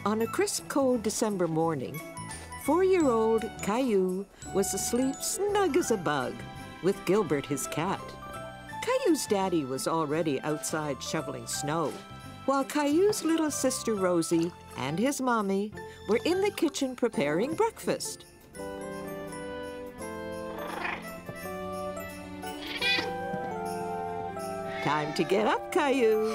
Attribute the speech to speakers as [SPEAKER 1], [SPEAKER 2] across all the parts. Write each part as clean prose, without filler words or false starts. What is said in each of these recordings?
[SPEAKER 1] On a crisp, cold December morning, 4-year-old Caillou was asleep snug as a bug with Gilbert, his cat. Caillou's daddy was already outside shoveling snow, while Caillou's little sister Rosie and his mommy were in the kitchen preparing breakfast. Time to get up, Caillou.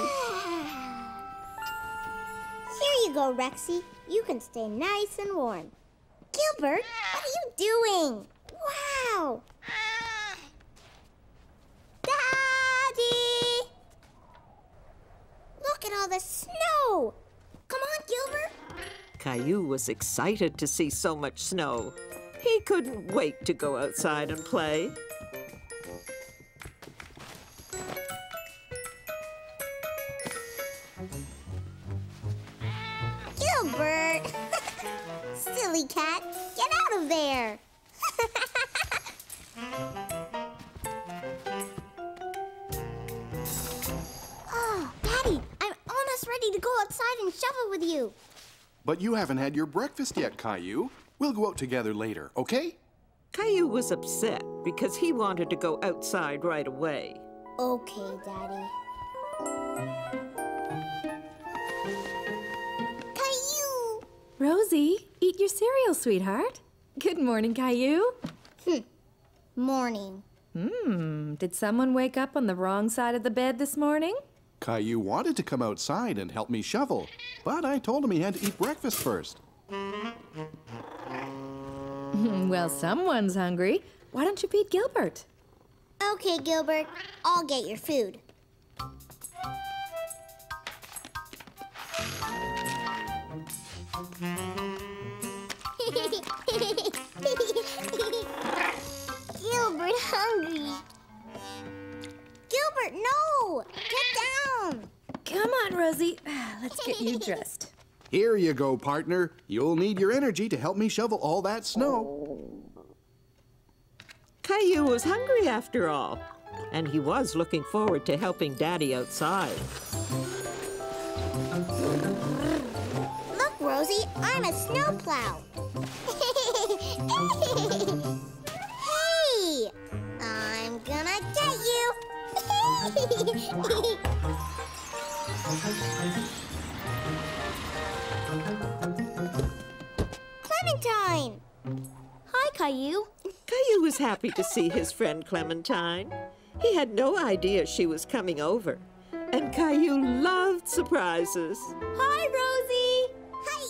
[SPEAKER 2] Here you go, Rexy. You can stay nice and warm. Gilbert, what are you doing? Wow! Daddy! Look at all the snow! Come on, Gilbert!
[SPEAKER 1] Caillou was excited to see so much snow. He couldn't wait to go outside and play.
[SPEAKER 2] Gilbert! Silly cat, get out of there! Oh, Daddy, I'm almost ready to go outside and shovel with you.
[SPEAKER 3] But you haven't had your breakfast yet, Caillou. We'll go out together later, okay?
[SPEAKER 1] Caillou was upset because he wanted to go outside right away.
[SPEAKER 2] Okay, Daddy. Caillou!
[SPEAKER 4] Rosie, eat your cereal, sweetheart. Good morning, Caillou.
[SPEAKER 2] Morning.
[SPEAKER 4] Did someone wake up on the wrong side of the bed this morning?
[SPEAKER 3] Caillou wanted to come outside and help me shovel, but I told him he had to eat breakfast first.
[SPEAKER 4] Well, someone's hungry. Why don't you feed Gilbert?
[SPEAKER 2] Okay, Gilbert. I'll get your food. Gilbert hungry. Gilbert, no! Get down!
[SPEAKER 4] Come on, Rosie. Let's get you dressed.
[SPEAKER 3] Here you go, partner. You'll need your energy to help me shovel all that snow.
[SPEAKER 1] Caillou was hungry after all, and he was looking forward to helping Daddy outside.
[SPEAKER 2] Look, Rosie, I'm a snowplow. Hey! I'm gonna get you! Clementine! Hi, Caillou.
[SPEAKER 1] Caillou was happy to see his friend Clementine. He had no idea she was coming over, and Caillou loved surprises.
[SPEAKER 4] Hi, Rosie.
[SPEAKER 2] Hi!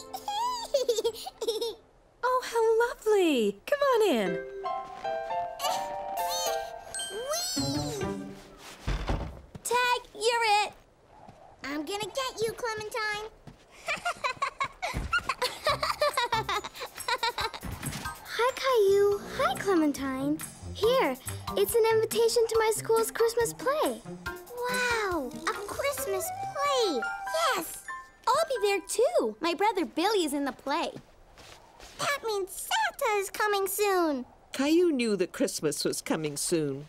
[SPEAKER 4] Oh, how lovely. Come on in.
[SPEAKER 2] Whee!
[SPEAKER 4] Tag, you're it.
[SPEAKER 2] I'm gonna get you, Clementine. Hi, Caillou. Hi, Clementine. Here, it's an invitation to my school's Christmas play. Wow, a Christmas play. Yes.
[SPEAKER 5] I'll be there too. My brother Billy is in the play.
[SPEAKER 2] That means Santa is coming soon.
[SPEAKER 1] Caillou knew that Christmas was coming soon,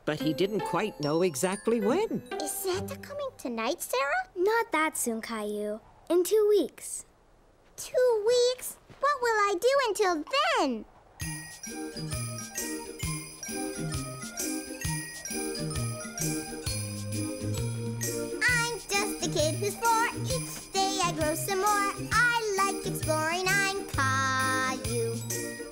[SPEAKER 1] but he didn't quite know exactly when.
[SPEAKER 2] Is Santa coming tonight, Sarah?
[SPEAKER 6] Not that soon, Caillou. In 2 weeks.
[SPEAKER 2] 2 weeks? What will I do until then? I'm just a kid who's 4. Each day I grow some more. I like exploring. I'm Caillou.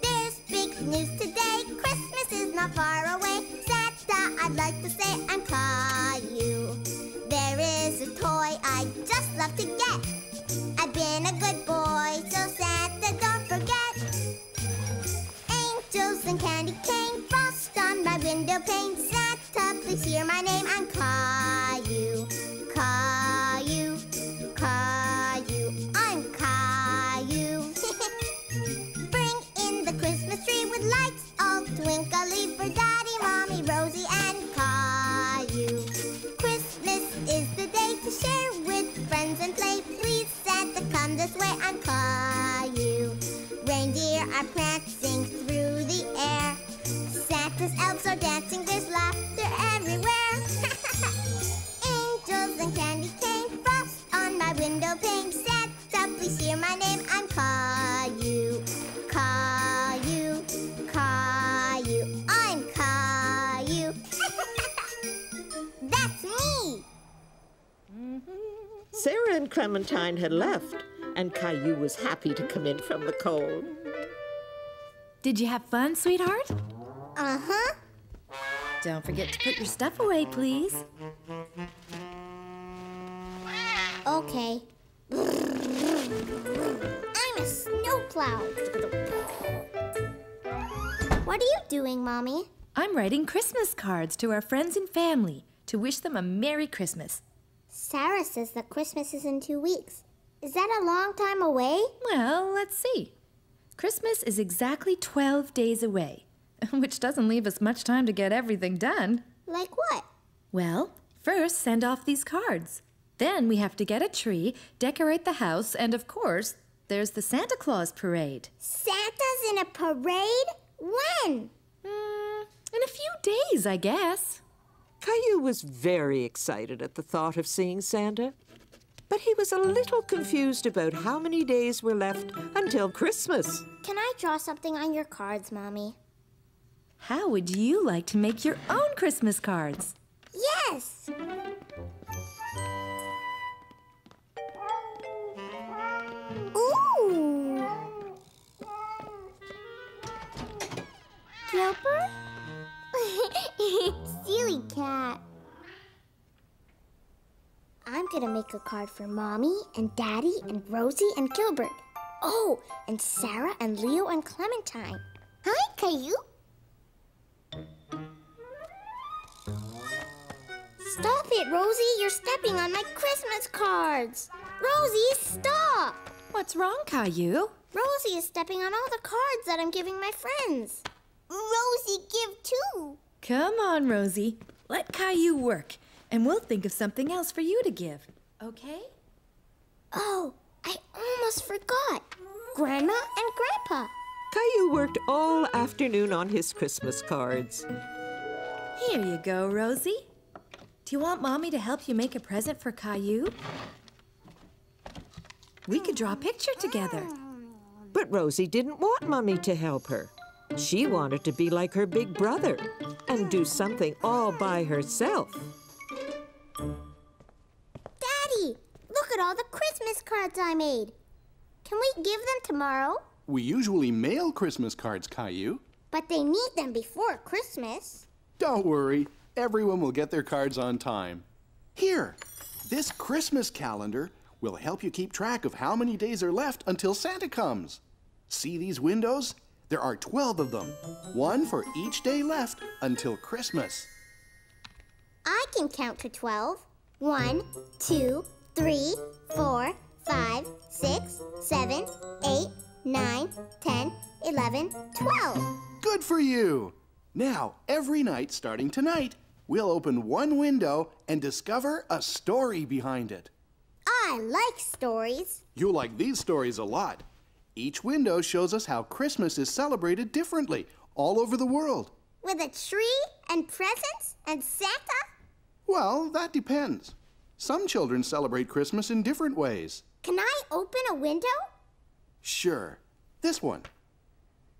[SPEAKER 2] There's big news today. Christmas is not far away. Santa, I'd like to say I'm Caillou. There is a toy I just love to get. I've been a good boy, so Santa, don't forget. Angels and candy cane, frost on my window pane. Santa, please hear my name. I'm Caillou. Caillou, Caillou, I'm Caillou. Bring in the Christmas tree with lights all twinkly for Daddy, Mommy, Rosie, and Caillou. Christmas is the day to share with friends and play. Please, Santa, come this way. I'm Caillou. Reindeer are prancing through the air. Santa's elves are dancing. There's laughter everywhere. Angels and candy cane, frost on my window pane. Santa, please hear my name.
[SPEAKER 1] Clementine had left, and Caillou was happy to come in from the cold.
[SPEAKER 4] Did you have fun, sweetheart?
[SPEAKER 2] Uh-huh.
[SPEAKER 4] Don't forget to put your stuff away, please.
[SPEAKER 2] Okay. I'm a snowplow. What are you doing, Mommy?
[SPEAKER 4] I'm writing Christmas cards to our friends and family to wish them a Merry Christmas.
[SPEAKER 2] Sarah says that Christmas is in 2 weeks. Is that a long time away?
[SPEAKER 4] Well, let's see. Christmas is exactly 12 days away, which doesn't leave us much time to get everything done.
[SPEAKER 2] Like what?
[SPEAKER 4] Well, first send off these cards. Then we have to get a tree, decorate the house, and of course, there's the Santa Claus parade.
[SPEAKER 2] Santa's in a parade? When?
[SPEAKER 4] In a few days, I guess.
[SPEAKER 1] Caillou was very excited at the thought of seeing Santa, but he was a little confused about how many days were left until Christmas.
[SPEAKER 2] Can I draw something on your cards, Mommy?
[SPEAKER 4] How would you like to make your own Christmas cards?
[SPEAKER 2] Yes! Ooh! Gilbert? Silly cat. I'm gonna make a card for Mommy and Daddy and Rosie and Gilbert. Oh, and Sarah and Leo and Clementine. Hi, Caillou. Stop it, Rosie. You're stepping on my Christmas cards. Rosie, stop.
[SPEAKER 4] What's wrong, Caillou?
[SPEAKER 2] Rosie is stepping on all the cards that I'm giving my friends. Rosie, give too.
[SPEAKER 4] Come on, Rosie. Let Caillou work, and we'll think of something else for you to give, okay?
[SPEAKER 2] Oh, I almost forgot. Grandma and Grandpa.
[SPEAKER 1] Caillou worked all afternoon on his Christmas cards.
[SPEAKER 4] Here you go, Rosie. Do you want Mommy to help you make a present for Caillou? We could draw a picture together.
[SPEAKER 1] But Rosie didn't want Mummy to help her. She wanted to be like her big brother and do something all by herself.
[SPEAKER 2] Daddy, look at all the Christmas cards I made. Can we give them tomorrow?
[SPEAKER 3] We usually mail Christmas cards, Caillou.
[SPEAKER 2] But they need them before Christmas.
[SPEAKER 3] Don't worry. Everyone will get their cards on time. Here, this Christmas calendar will help you keep track of how many days are left until Santa comes. See these windows? There are 12 of them, one for each day left until Christmas.
[SPEAKER 2] I can count to 12. 1, 2, 3, 4, 5, 6, 7, 8, 9, 10, 11, 12.
[SPEAKER 3] Good for you! Now, every night starting tonight, we'll open one window and discover a story behind it.
[SPEAKER 2] I like stories.
[SPEAKER 3] You'll like these stories a lot. Each window shows us how Christmas is celebrated differently all over the world.
[SPEAKER 2] With a tree and presents and Santa?
[SPEAKER 3] Well, that depends. Some children celebrate Christmas in different ways.
[SPEAKER 2] Can I open a window?
[SPEAKER 3] Sure. This one.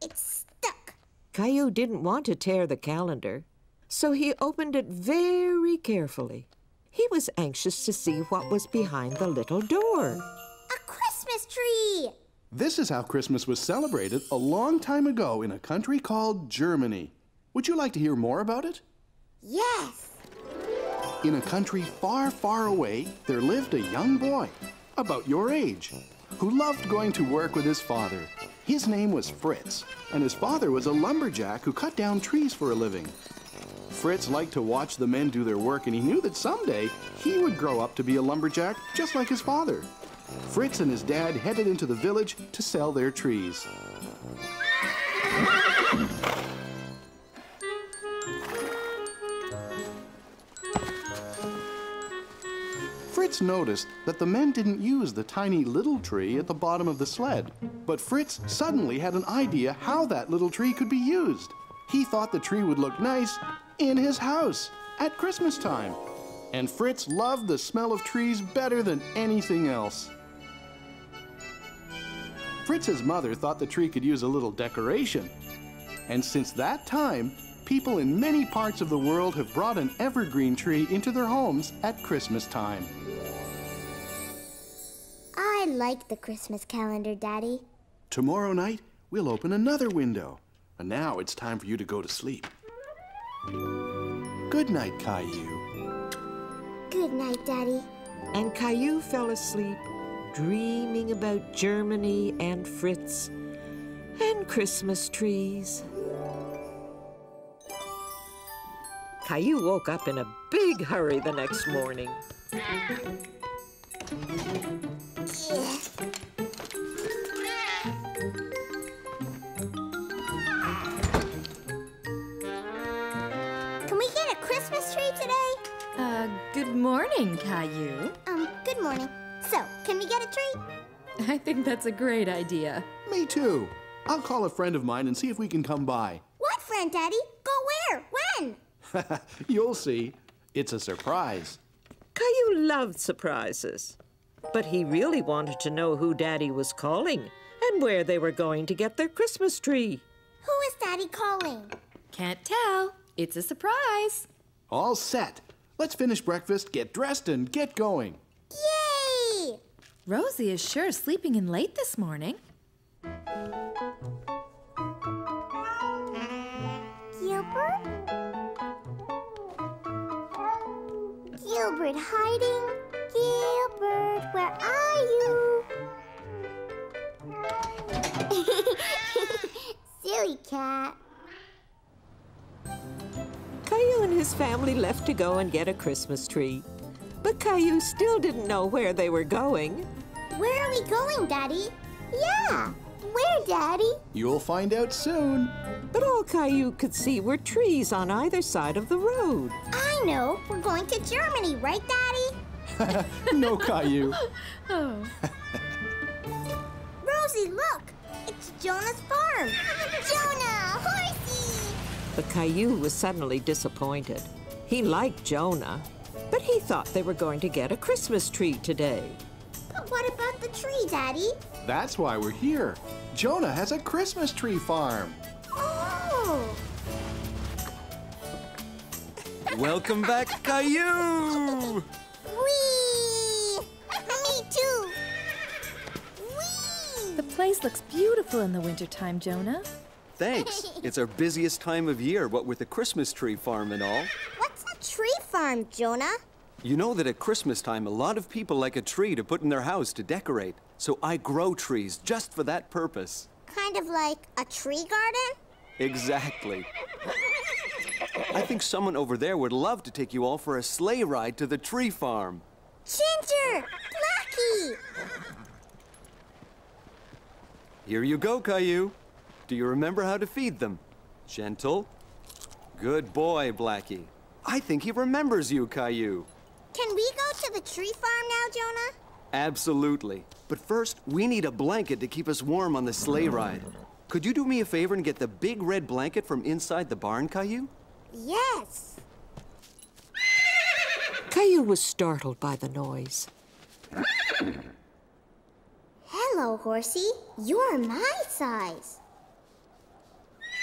[SPEAKER 2] It's stuck.
[SPEAKER 1] Caillou didn't want to tear the calendar, so he opened it very carefully. He was anxious to see what was behind the little door.
[SPEAKER 2] A Christmas tree!
[SPEAKER 3] This is how Christmas was celebrated a long time ago in a country called Germany. Would you like to hear more about it?
[SPEAKER 2] Yes.
[SPEAKER 3] In a country far, far away, there lived a young boy, about your age, who loved going to work with his father. His name was Fritz, and his father was a lumberjack who cut down trees for a living. Fritz liked to watch the men do their work, and he knew that someday he would grow up to be a lumberjack just like his father. Fritz and his dad headed into the village to sell their trees. Fritz noticed that the men didn't use the tiny little tree at the bottom of the sled. But Fritz suddenly had an idea how that little tree could be used. He thought the tree would look nice in his house at Christmas time. And Fritz loved the smell of trees better than anything else. Fritz's mother thought the tree could use a little decoration. And since that time, people in many parts of the world have brought an evergreen tree into their homes at Christmas time.
[SPEAKER 2] like the Christmas calendar, Daddy.
[SPEAKER 3] Tomorrow night, we'll open another window. And now it's time for you to go to sleep. Good night, Caillou.
[SPEAKER 2] Good night, Daddy.
[SPEAKER 1] And Caillou fell asleep, dreaming about Germany and Fritz and Christmas trees. Caillou woke up in a big hurry the next morning.
[SPEAKER 2] Can we get a Christmas tree today?
[SPEAKER 4] Good morning, Caillou.
[SPEAKER 2] Good morning. So, can we get a tree?
[SPEAKER 4] I think that's a great idea.
[SPEAKER 3] Me too. I'll call a friend of mine and see if we can come by.
[SPEAKER 2] What friend, Daddy? Go where? When?
[SPEAKER 3] You'll see. It's a surprise.
[SPEAKER 1] Caillou loved surprises, but he really wanted to know who Daddy was calling and where they were going to get their Christmas tree.
[SPEAKER 2] Who is Daddy calling?
[SPEAKER 4] Can't tell. It's a surprise.
[SPEAKER 3] All set. Let's finish breakfast, get dressed, and get going.
[SPEAKER 2] Yay!
[SPEAKER 4] Rosie is sure sleeping in late this morning.
[SPEAKER 2] Gilbert? Gilbert hiding? Gilbert, where are you? Silly cat.
[SPEAKER 1] Caillou and his family left to go and get a Christmas tree. But Caillou still didn't know where they were going.
[SPEAKER 2] Where are we going, Daddy? Yeah, where, Daddy?
[SPEAKER 3] You'll find out soon.
[SPEAKER 1] But all Caillou could see were trees on either side of the road.
[SPEAKER 2] I know. We're going to Germany, right, Daddy?
[SPEAKER 3] No, Caillou.
[SPEAKER 4] Oh.
[SPEAKER 2] Rosie, look! It's Jonah's farm! Jonah! Horsey!
[SPEAKER 1] But Caillou was suddenly disappointed. He liked Jonah, but he thought they were going to get a Christmas tree today.
[SPEAKER 2] But what about the tree, Daddy?
[SPEAKER 3] That's why we're here. Jonah has a Christmas tree farm.
[SPEAKER 2] Oh!
[SPEAKER 7] Welcome back, Caillou!
[SPEAKER 2] Whee! Me too! Whee!
[SPEAKER 4] The place looks beautiful in the wintertime, Jonah.
[SPEAKER 7] Thanks. It's our busiest time of year, what with the Christmas tree farm and all.
[SPEAKER 2] What's a tree farm, Jonah?
[SPEAKER 7] You know that at Christmas time, a lot of people like a tree to put in their house to decorate. So I grow trees just for that purpose.
[SPEAKER 2] Kind of like a tree garden?
[SPEAKER 7] Exactly. I think someone over there would love to take you all for a sleigh ride to the tree farm.
[SPEAKER 2] Ginger! Blackie!
[SPEAKER 7] Here you go, Caillou. Do you remember how to feed them? Gentle. Good boy, Blackie. I think he remembers you, Caillou.
[SPEAKER 2] Can we go to the tree farm now, Jonah?
[SPEAKER 7] Absolutely. But first, we need a blanket to keep us warm on the sleigh ride. Could you do me a favor and get the big red blanket from inside the barn, Caillou?
[SPEAKER 2] Yes.
[SPEAKER 1] Caillou was startled by the noise.
[SPEAKER 2] Hello, Horsey. You're my size.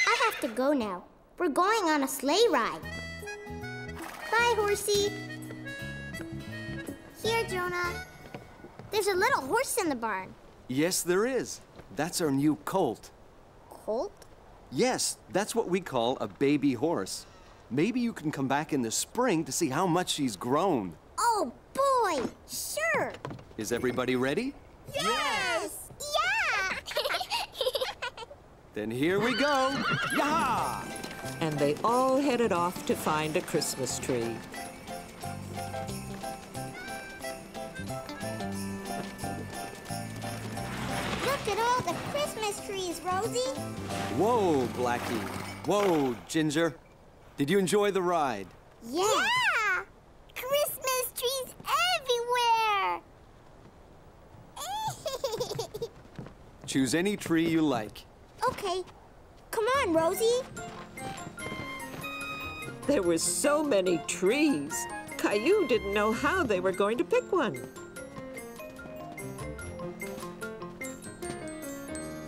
[SPEAKER 2] I have to go now. We're going on a sleigh ride. Bye, Horsey. Here, Jonah. There's a little horse in the barn.
[SPEAKER 7] Yes, there is. That's our new colt.
[SPEAKER 2] Colt?
[SPEAKER 7] Yes, that's what we call a baby horse. Maybe you can come back in the spring to see how much she's grown.
[SPEAKER 2] Oh, boy! Sure!
[SPEAKER 7] Is everybody ready?
[SPEAKER 2] Yes! Yeah!
[SPEAKER 7] Then here we go. Yah!
[SPEAKER 1] And they all headed off to find a Christmas tree.
[SPEAKER 2] Look at all the Christmas trees, Rosie.
[SPEAKER 7] Whoa, Blackie. Whoa, Ginger. Did you enjoy the ride?
[SPEAKER 2] Yeah! Christmas trees everywhere!
[SPEAKER 7] Choose any tree you like.
[SPEAKER 2] Okay. Come on, Rosie.
[SPEAKER 1] There were so many trees. Caillou didn't know how they were going to pick one.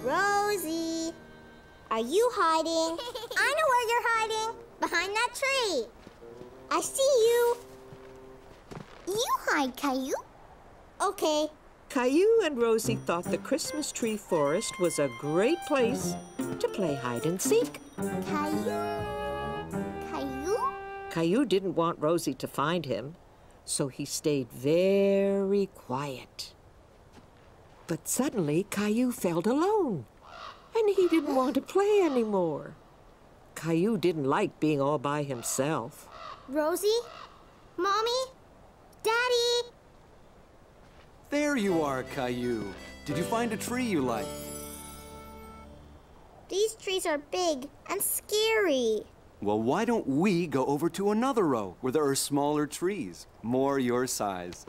[SPEAKER 2] Rosie, are you hiding? I know where you're hiding. Behind that tree. I see you. You hide, Caillou. Okay,
[SPEAKER 1] Caillou and Rosie thought the Christmas tree forest was a great place to play hide and seek.
[SPEAKER 2] Caillou? Caillou?
[SPEAKER 1] Caillou didn't want Rosie to find him, so he stayed very quiet. But suddenly, Caillou felt alone, and he didn't want to play anymore. Caillou didn't like being all by himself.
[SPEAKER 2] Rosie? Mommy? Daddy?
[SPEAKER 7] There you are, Caillou. Did you find a tree you like?
[SPEAKER 2] These trees are big and scary.
[SPEAKER 7] Well, why don't we go over to another row where there are smaller trees, more your size?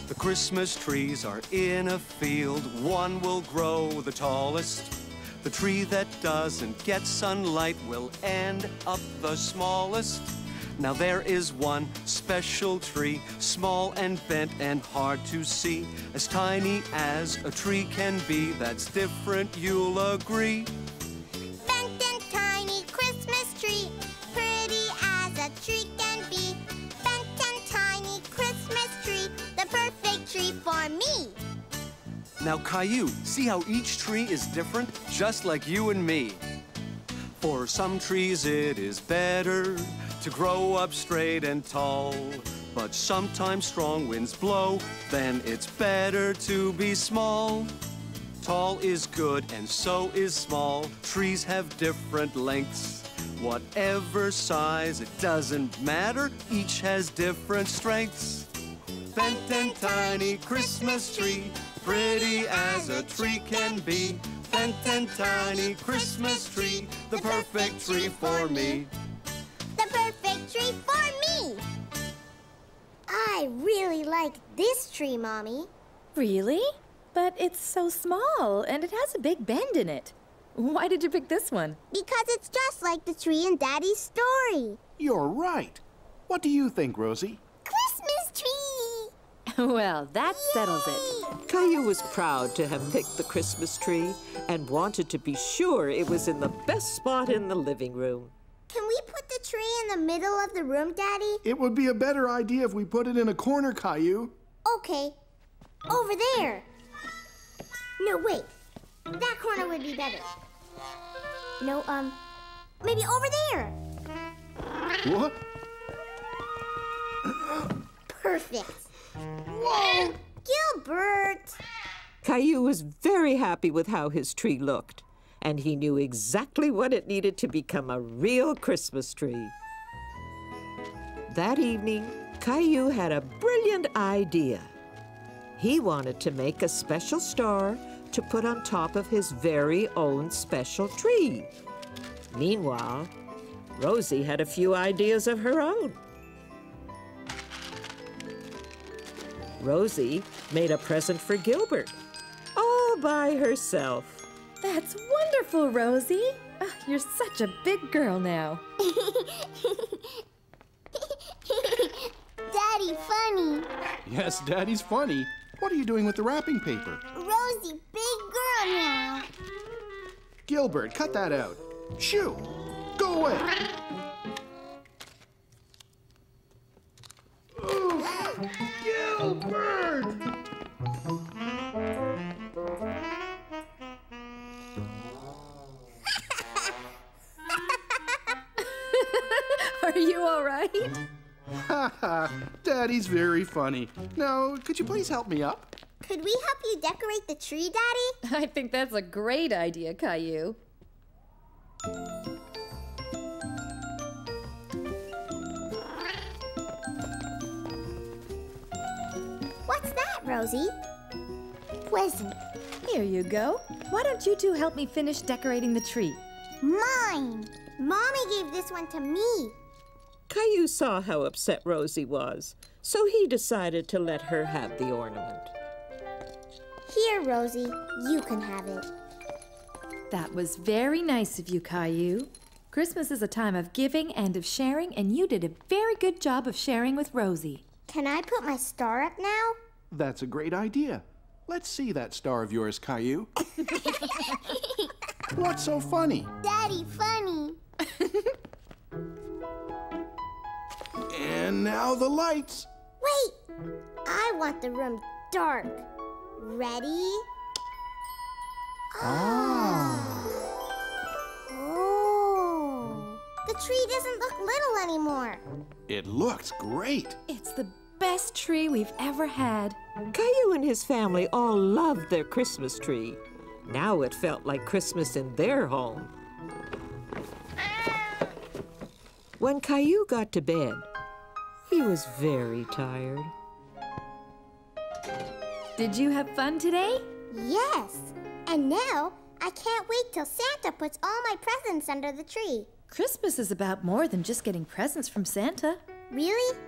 [SPEAKER 7] The Christmas trees are in a field. One will grow the tallest. The tree that doesn't get sunlight will end up the smallest. Now there is one special tree, small and bent and hard to see, as tiny as a tree can be. That's different, you'll agree.
[SPEAKER 2] Bent and tiny Christmas tree, pretty as a tree can be. Bent and tiny Christmas tree, the perfect tree for me.
[SPEAKER 7] Now, Caillou, see how each tree is different, just like you and me. For some trees it is better to grow up straight and tall, but sometimes strong winds blow, then it's better to be small. Tall is good and so is small. Trees have different lengths. Whatever size, it doesn't matter, each has different strengths. Bent and tiny Christmas tree, pretty as a tree can be. Bent and tiny Christmas tree, the perfect tree for me.
[SPEAKER 2] The perfect tree for me. I really like this tree, Mommy.
[SPEAKER 4] Really? But it's so small, and it has a big bend in it. Why did you pick this one?
[SPEAKER 2] Because it's just like the tree in Daddy's story.
[SPEAKER 3] You're right. What do you think, Rosie?
[SPEAKER 2] Christmas tree!
[SPEAKER 4] Well, that settles it.
[SPEAKER 1] Caillou was proud to have picked the Christmas tree and wanted to be sure it was in the best spot in the living room.
[SPEAKER 2] Can we put the tree in the middle of the room, Daddy?
[SPEAKER 3] It would be a better idea if we put it in a corner, Caillou.
[SPEAKER 2] Okay. Over there. No, wait. That corner would be better. No, maybe over there.
[SPEAKER 3] What?
[SPEAKER 2] Perfect.
[SPEAKER 3] Whoa!
[SPEAKER 2] Gilbert!
[SPEAKER 1] Caillou was very happy with how his tree looked, and he knew exactly what it needed to become a real Christmas tree. That evening, Caillou had a brilliant idea. He wanted to make a special star to put on top of his very own special tree. Meanwhile, Rosie had a few ideas of her own. Rosie made a present for Gilbert, all by herself.
[SPEAKER 4] That's wonderful, Rosie. You're such a big girl now.
[SPEAKER 2] Daddy, funny.
[SPEAKER 3] Yes, Daddy's funny. What are you doing with the wrapping paper?
[SPEAKER 2] Rosie, big girl now.
[SPEAKER 3] Gilbert, cut that out. Shoo! Go away! Gilbert!
[SPEAKER 4] Are you all right?
[SPEAKER 3] Ha ha! Daddy's very funny. Now, could you please help me up?
[SPEAKER 2] Could we help you decorate the tree, Daddy?
[SPEAKER 4] I think that's a great idea, Caillou.
[SPEAKER 2] What's that, Rosie? Wasn't.
[SPEAKER 4] Here you go. Why don't you two help me finish decorating the tree?
[SPEAKER 2] Mine. Mommy gave this one to me.
[SPEAKER 1] Caillou saw how upset Rosie was, so he decided to let her have the ornament.
[SPEAKER 2] Here, Rosie, you can have it.
[SPEAKER 4] That was very nice of you, Caillou. Christmas is a time of giving and of sharing, and you did a very good job of sharing with Rosie.
[SPEAKER 2] Can I put my star up now?
[SPEAKER 3] That's a great idea. Let's see that star of yours, Caillou. What's so funny?
[SPEAKER 2] Daddy, funny.
[SPEAKER 3] And now the lights.
[SPEAKER 2] Wait! I want the room dark. Ready? Oh. The tree doesn't look little anymore.
[SPEAKER 3] It looks great.
[SPEAKER 4] It's the best tree we've ever had.
[SPEAKER 1] Caillou and his family all loved their Christmas tree. Now it felt like Christmas in their home. When Caillou got to bed, he was very tired.
[SPEAKER 4] Did you have fun today?
[SPEAKER 2] Yes. And now I can't wait till Santa puts all my presents under the tree.
[SPEAKER 4] Christmas is about more than just getting presents from Santa.
[SPEAKER 2] Really?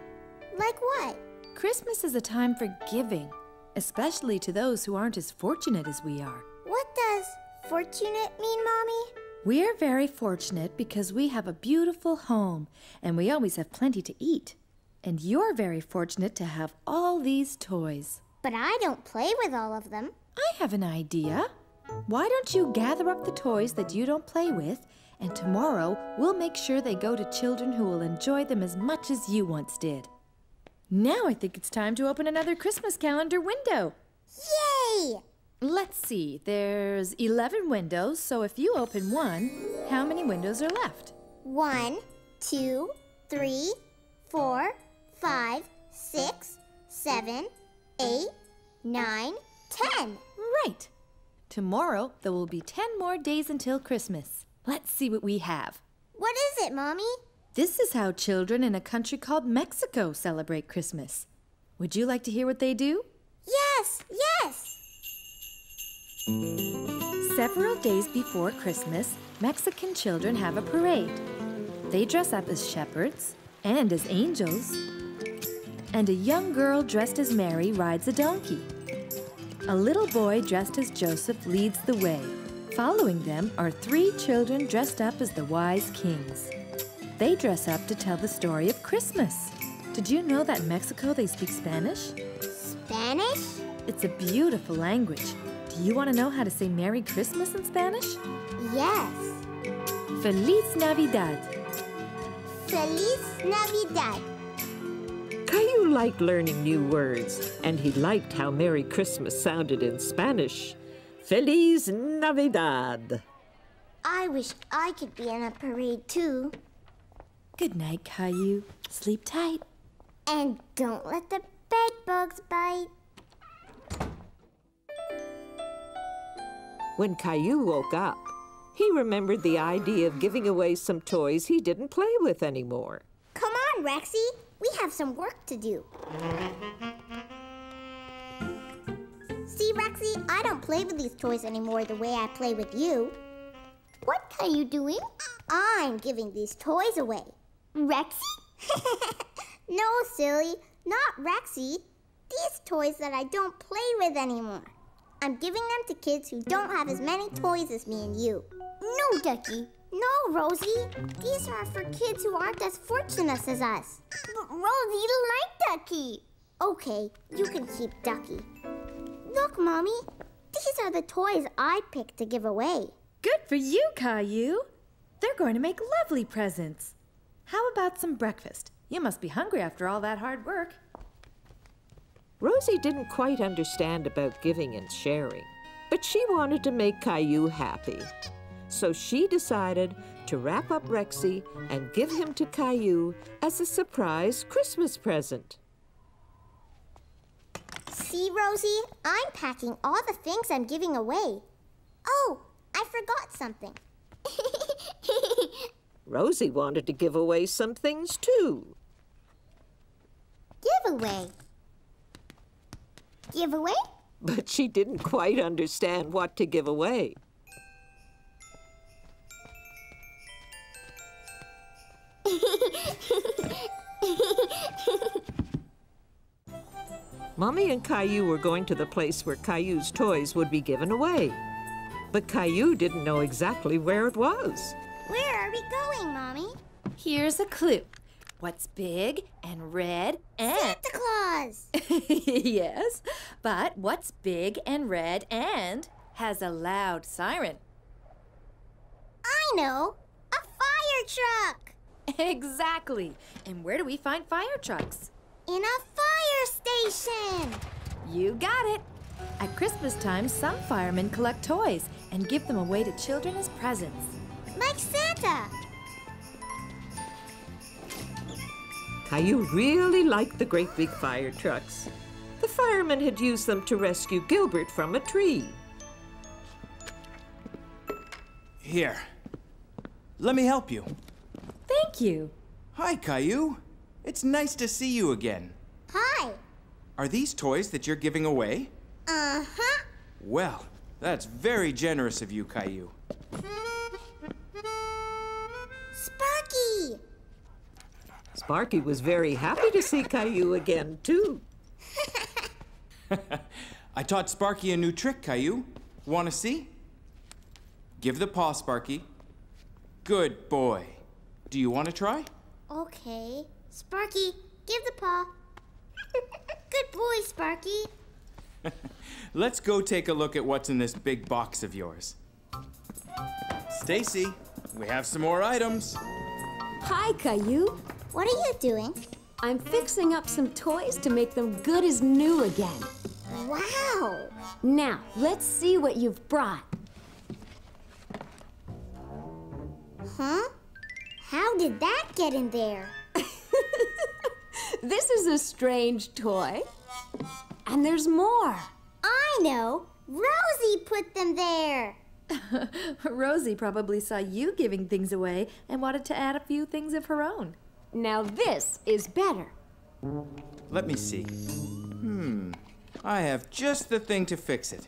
[SPEAKER 2] Like what?
[SPEAKER 4] Christmas is a time for giving, especially to those who aren't as fortunate as we are.
[SPEAKER 2] What does fortunate mean, Mommy?
[SPEAKER 4] We're very fortunate because we have a beautiful home and we always have plenty to eat. And you're very fortunate to have all these toys.
[SPEAKER 2] But I don't play with all of them.
[SPEAKER 4] I have an idea. Why don't you gather up the toys that you don't play with, and tomorrow we'll make sure they go to children who will enjoy them as much as you once did. Now I think it's time to open another Christmas calendar window.
[SPEAKER 2] Yay!
[SPEAKER 4] Let's see, there's 11 windows, so if you open one, how many windows are left?
[SPEAKER 2] 1, 2, 3, 4, 5, 6, 7, 8, 9, 10.
[SPEAKER 4] Right. Tomorrow, there will be 10 more days until Christmas. Let's see what we have.
[SPEAKER 2] What is it, Mommy?
[SPEAKER 4] This is how children in a country called Mexico celebrate Christmas. Would you like to hear what they do?
[SPEAKER 2] Yes, yes!
[SPEAKER 4] Several days before Christmas, Mexican children have a parade. They dress up as shepherds and as angels. And a young girl dressed as Mary rides a donkey. A little boy dressed as Joseph leads the way. Following them are 3 children dressed up as the wise kings. They dress up to tell the story of Christmas. Did you know that in Mexico they speak Spanish?
[SPEAKER 2] Spanish?
[SPEAKER 4] It's a beautiful language. Do you want to know how to say Merry Christmas in Spanish?
[SPEAKER 2] Yes.
[SPEAKER 4] Feliz Navidad.
[SPEAKER 2] Feliz Navidad.
[SPEAKER 1] Caillou liked learning new words, and he liked how Merry Christmas sounded in Spanish. Feliz Navidad.
[SPEAKER 2] I wish I could be in a parade too.
[SPEAKER 4] Good night, Caillou. Sleep tight.
[SPEAKER 2] And don't let the bed bugs bite.
[SPEAKER 1] When Caillou woke up, he remembered the idea of giving away some toys he didn't play with anymore.
[SPEAKER 2] Come on, Rexy. We have some work to do. See, Rexy, I don't play with these toys anymore the way I play with you. What are you doing? I'm giving these toys away. Rexy? No, silly, not Rexy. These toys that I don't play with anymore. I'm giving them to kids who don't have as many toys as me and you. No, Ducky. No, Rosie. These are for kids who aren't as fortunate as us. But Rosie like Ducky. Okay, you can keep Ducky. Look, Mommy. These are the toys I picked to give away.
[SPEAKER 4] Good for you, Caillou. They're going to make lovely presents. How about some breakfast? You must be hungry after all that hard work.
[SPEAKER 1] Rosie didn't quite understand about giving and sharing, but she wanted to make Caillou happy. So she decided to wrap up Rexy and give him to Caillou as a surprise Christmas present.
[SPEAKER 2] See, Rosie? I'm packing all the things I'm giving away. Oh, I forgot something.
[SPEAKER 1] Rosie wanted to give away some things too.
[SPEAKER 2] Giveaway. Giveaway?
[SPEAKER 1] But she didn't quite understand what to give away. Mommy and Caillou were going to the place where Caillou's toys would be given away. But Caillou didn't know exactly where it was.
[SPEAKER 2] Where are we going, Mommy?
[SPEAKER 4] Here's a clue. What's big and red and...
[SPEAKER 2] Santa Claus!
[SPEAKER 4] Yes, but what's big and red and has a loud siren?
[SPEAKER 2] I know! A fire truck!
[SPEAKER 4] Exactly. And where do we find fire trucks?
[SPEAKER 2] In a fire station!
[SPEAKER 4] You got it. At Christmas time, some firemen collect toys and give them away to children as presents.
[SPEAKER 2] Like Santa!
[SPEAKER 1] Caillou really liked the great big fire trucks. The firemen had used them to rescue Gilbert from a tree.
[SPEAKER 8] Here. Let me help you.
[SPEAKER 4] Thank you.
[SPEAKER 8] Hi, Caillou. It's nice to see you again.
[SPEAKER 2] Hi!
[SPEAKER 8] Are these toys that you're giving away?
[SPEAKER 2] Uh-huh.
[SPEAKER 8] Well, that's very generous of you, Caillou.
[SPEAKER 2] Sparky!
[SPEAKER 1] Sparky was very happy to see Caillou again, too.
[SPEAKER 8] I taught Sparky a new trick, Caillou. Want to see? Give the paw, Sparky. Good boy. Do you want to try?
[SPEAKER 2] Okay. Sparky, give the paw. Good boy, Sparky.
[SPEAKER 8] Let's go take a look at what's in this big box of yours. Stacy, we have some more items.
[SPEAKER 5] Hi, Caillou.
[SPEAKER 2] What are you doing?
[SPEAKER 5] I'm fixing up some toys to make them good as new again.
[SPEAKER 2] Wow!
[SPEAKER 5] Now, let's see what you've brought.
[SPEAKER 2] Huh? How did that get in there?
[SPEAKER 5] This is a strange toy. And there's more.
[SPEAKER 2] I know! Rosie put them there!
[SPEAKER 4] Rosie probably saw you giving things away and wanted to add a few things of her own.
[SPEAKER 5] Now this is better.
[SPEAKER 8] Let me see. I have just the thing to fix it.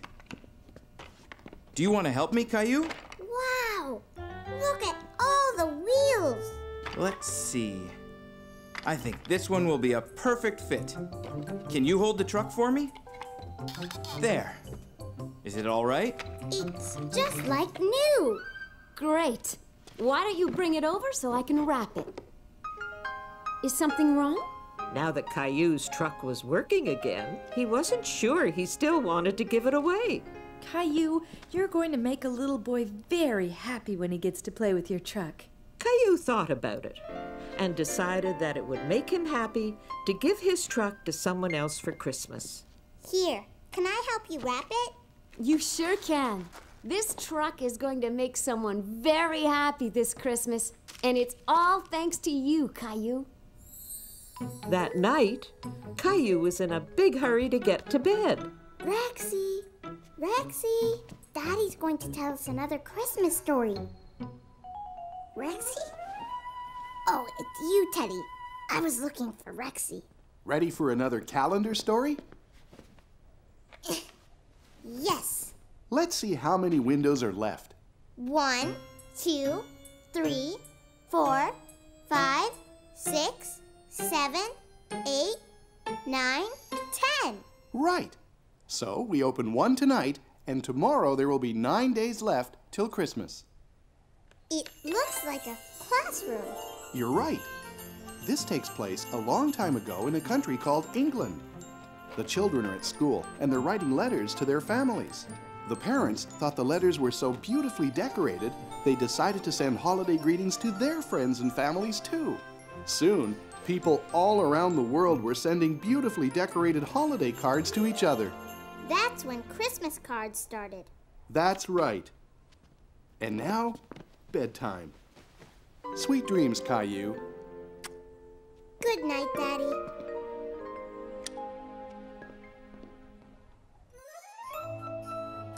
[SPEAKER 8] Do you want to help me, Caillou?
[SPEAKER 2] Wow! Look at all the wheels!
[SPEAKER 8] Let's see. I think this one will be a perfect fit. Can you hold the truck for me? There. Is it all right?
[SPEAKER 2] It's just like new!
[SPEAKER 5] Great. Why don't you bring it over so I can wrap it? Is something wrong?
[SPEAKER 1] Now that Caillou's truck was working again, he wasn't sure he still wanted to give it away.
[SPEAKER 4] Caillou, you're going to make a little boy very happy when he gets to play with your truck.
[SPEAKER 1] Caillou thought about it and decided that it would make him happy to give his truck to someone else for Christmas.
[SPEAKER 2] Here, can I help you wrap it?
[SPEAKER 5] You sure can. This truck is going to make someone very happy this Christmas, and it's all thanks to you, Caillou.
[SPEAKER 1] That night, Caillou was in a big hurry to get to bed.
[SPEAKER 2] Rexy! Rexy! Daddy's going to tell us another Christmas story. Rexy? Oh, it's you, Teddy. I was looking for Rexy.
[SPEAKER 3] Ready for another calendar story?
[SPEAKER 2] Yes.
[SPEAKER 3] Let's see how many windows are left.
[SPEAKER 2] 1, 2, 3, 4, 5, 6, 7, 8, 9, 10.
[SPEAKER 3] Right. So we open one tonight, and tomorrow there will be 9 days left till Christmas.
[SPEAKER 2] It looks like a classroom.
[SPEAKER 3] You're right. This takes place a long time ago in a country called England. The children are at school, and they're writing letters to their families. The parents thought the letters were so beautifully decorated, they decided to send holiday greetings to their friends and families too. Soon, people all around the world were sending beautifully decorated holiday cards to each other.
[SPEAKER 2] That's when Christmas cards started.
[SPEAKER 3] That's right. And now, bedtime. Sweet dreams, Caillou.
[SPEAKER 2] Good night, Daddy.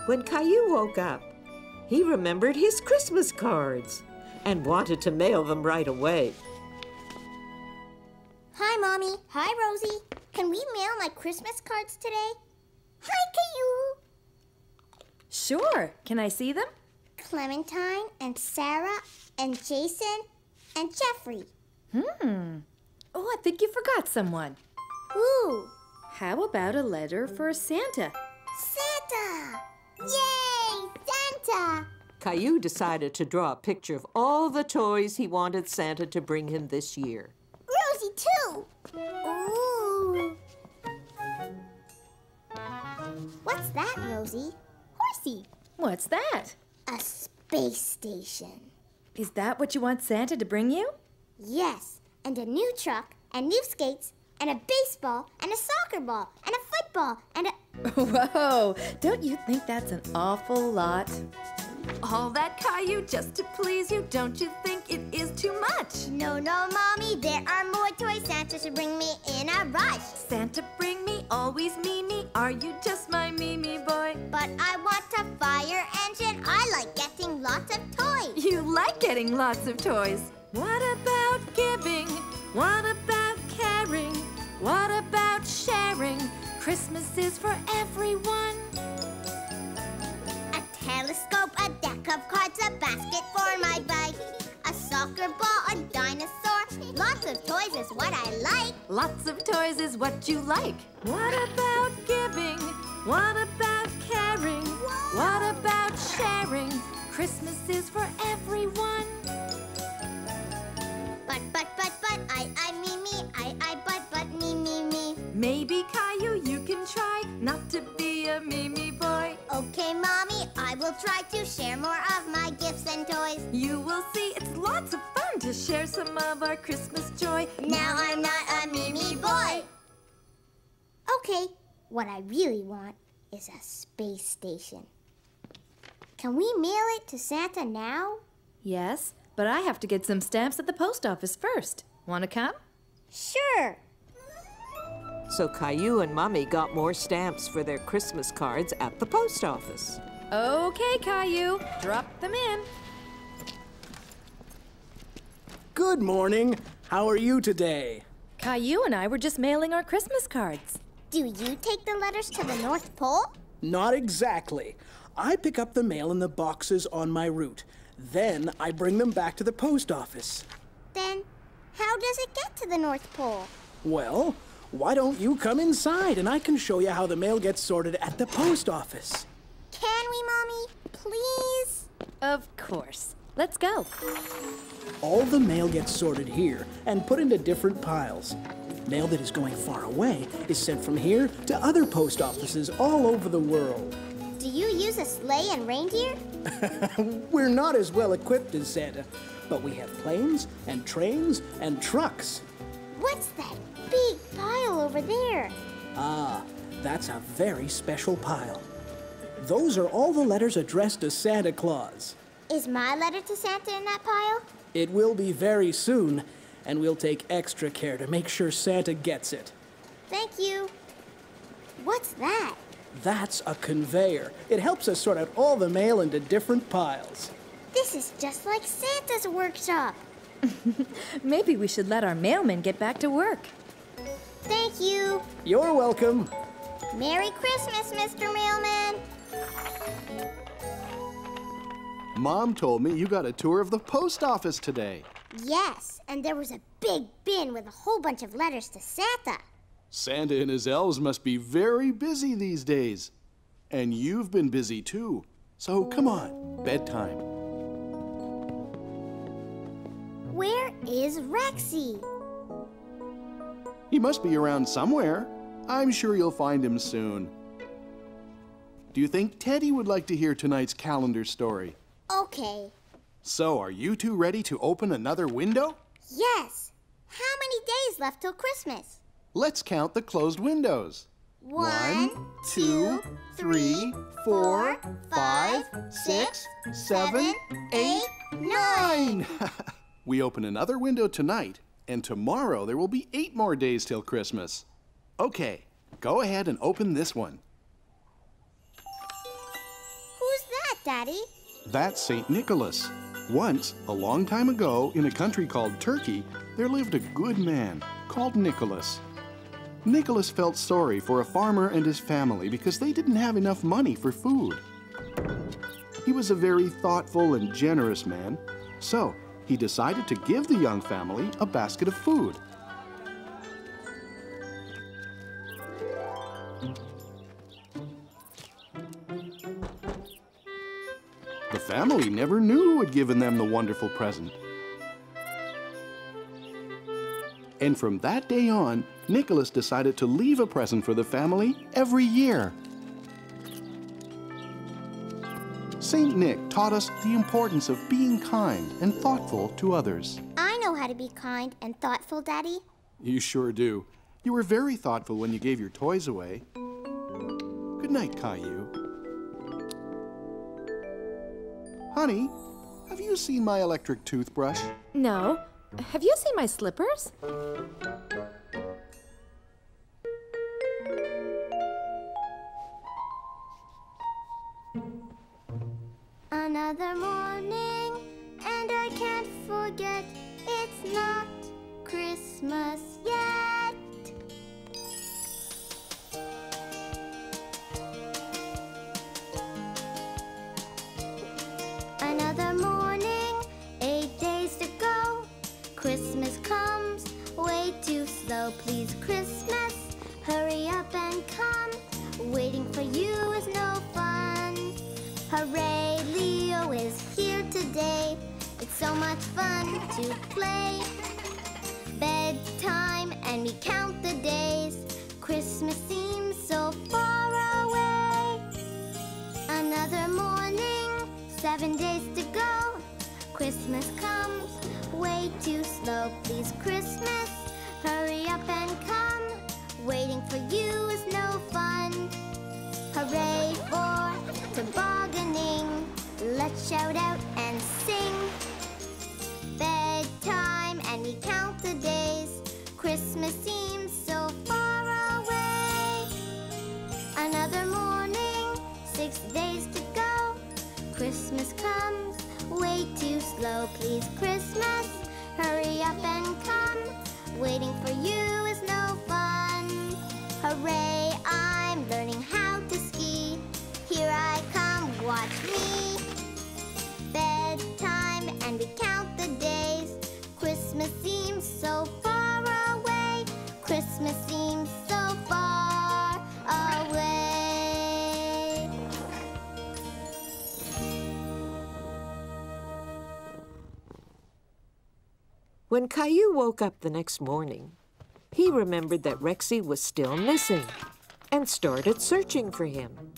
[SPEAKER 1] When Caillou woke up, he remembered his Christmas cards and wanted to mail them right away.
[SPEAKER 2] Hi, Mommy. Hi, Rosie. Can we mail my Christmas cards today? Hi, Caillou.
[SPEAKER 4] Sure. Can I see them?
[SPEAKER 2] Clementine and Sarah and Jason and Jeffrey.
[SPEAKER 4] Oh, I think you forgot someone.
[SPEAKER 2] Who?
[SPEAKER 4] How about a letter for Santa?
[SPEAKER 2] Santa! Yay! Santa!
[SPEAKER 1] Caillou decided to draw a picture of all the toys he wanted Santa to bring him this year.
[SPEAKER 2] Rosie, too! Ooh! What's that, Rosie? Horsey.
[SPEAKER 4] What's that?
[SPEAKER 2] A space station.
[SPEAKER 4] Is that what you want Santa to bring you?
[SPEAKER 2] Yes, and a new truck, and new skates, and a baseball, and a soccer ball, and a football, and a...
[SPEAKER 4] Whoa, don't you think that's an awful lot?
[SPEAKER 9] All that, Caillou, just to please you. Don't you think it is too much?
[SPEAKER 2] No, no, Mommy, there are more toys. Santa should bring me in a rush.
[SPEAKER 9] Santa, bring me, always me. Are you just my Mimi boy?
[SPEAKER 2] But I want a fire engine. I like getting lots of toys.
[SPEAKER 9] You like getting lots of toys. What about giving? What about caring? What about sharing? Christmas is for everyone.
[SPEAKER 2] A telescope, a deck of cards, a basket for my bike, a soccer ball, a dinosaur. Lots of toys is what I like.
[SPEAKER 9] Lots of toys is what you like. What about giving? What about caring? What about sharing? Christmas is for everyone.
[SPEAKER 2] Me.
[SPEAKER 9] Maybe, Caillou, you can try not to be a Mimi boy.
[SPEAKER 2] Okay, Mommy, I will try to share more of my gifts and toys.
[SPEAKER 9] You will see it's lots of fun to share some of our Christmas joy.
[SPEAKER 2] Now I'm not a Mimi boy. Okay, what I really want is a space station. Can we mail it to Santa now?
[SPEAKER 4] Yes, but I have to get some stamps at the post office first. Want to come?
[SPEAKER 2] Sure.
[SPEAKER 1] So Caillou and Mommy got more stamps for their Christmas cards at the post office.
[SPEAKER 4] Okay, Caillou, drop them in.
[SPEAKER 10] Good morning. How are you today?
[SPEAKER 4] Caillou and I were just mailing our Christmas cards.
[SPEAKER 2] Do you take the letters to the North Pole?
[SPEAKER 10] Not exactly. I pick up the mail in the boxes on my route. Then I bring them back to the post office.
[SPEAKER 2] Then how does it get to the North Pole?
[SPEAKER 10] Well, why don't you come inside and I can show you how the mail gets sorted at the post office.
[SPEAKER 2] Can we, Mommy? Please?
[SPEAKER 4] Of course. Let's go.
[SPEAKER 10] All the mail gets sorted here and put into different piles. Mail that is going far away is sent from here to other post offices all over the world.
[SPEAKER 2] Do you use a sleigh and reindeer?
[SPEAKER 10] We're not as well equipped as Santa, but we have planes and trains and trucks.
[SPEAKER 2] What's that big pile over there?
[SPEAKER 10] Ah, that's a very special pile. Those are all the letters addressed to Santa Claus.
[SPEAKER 2] Is my letter to Santa in that pile?
[SPEAKER 10] It will be very soon, and we'll take extra care to make sure Santa gets it.
[SPEAKER 2] Thank you. What's that?
[SPEAKER 10] That's a conveyor. It helps us sort out all the mail into different piles.
[SPEAKER 2] This is just like Santa's workshop.
[SPEAKER 4] Maybe we should let our mailman get back to work.
[SPEAKER 2] Thank you.
[SPEAKER 10] You're welcome.
[SPEAKER 2] Merry Christmas, Mr. Mailman.
[SPEAKER 3] Mom told me you got a tour of the post office today.
[SPEAKER 2] Yes, and there was a big bin with a whole bunch of letters to Santa.
[SPEAKER 3] Santa and his elves must be very busy these days. And you've been busy too. So come on, bedtime.
[SPEAKER 2] Where is Rexy?
[SPEAKER 3] He must be around somewhere. I'm sure you'll find him soon. Do you think Teddy would like to hear tonight's calendar story?
[SPEAKER 2] Okay.
[SPEAKER 3] So, are you two ready to open another window?
[SPEAKER 2] Yes. How many days left till Christmas?
[SPEAKER 3] Let's count the closed windows.
[SPEAKER 2] 1, 2, 3, 4, 5, 6, 7, 8, 9.
[SPEAKER 3] We open another window tonight, and tomorrow there will be 8 more days till Christmas. Okay, go ahead and open this one.
[SPEAKER 2] Who's that, Daddy?
[SPEAKER 3] That's St. Nicholas. Once, a long time ago, in a country called Turkey, there lived a good man called Nicholas. Nicholas felt sorry for a farmer and his family because they didn't have enough money for food. He was a very thoughtful and generous man, so he decided to give the young family a basket of food. The family never knew who had given them the wonderful present. And from that day on, Nicholas decided to leave a present for the family every year. Saint Nick taught us the importance of being kind and thoughtful to others.
[SPEAKER 2] I know how how to be kind and thoughtful, Daddy?
[SPEAKER 3] You sure do. You were very thoughtful when you gave your toys away. Good night, Caillou. Honey, have you seen my electric toothbrush?
[SPEAKER 4] No. Have you seen my slippers?
[SPEAKER 2] Another morning, and I can't forget it's not Christmas yet. Another morning, 8 days to go. Christmas comes way too slow. Please, Christmas, hurry up and come. Waiting for you is no fun. Hooray, Leo is here today. It's so much fun to play. Bedtime and we count the days. Christmas seems so far away. Another morning, 7 days to go. Christmas comes way too slow. Please, Christmas, hurry up and come. Waiting for you is no fun. Hooray for tobogganing. Let's shout out and sing. Bedtime and we count the days. Christmas seems so far away. Another morning, 6 days to go. Christmas comes way too slow. Please, Christmas, hurry up and come. Waiting for you is no fun. Hooray, I'm learning how to ski. Here I come, watch me. Bedtime and we count the days. Christmas seems so far away. Christmas seems so far away.
[SPEAKER 1] When Caillou woke up the next morning, he remembered that Rexy was still missing and started searching for him.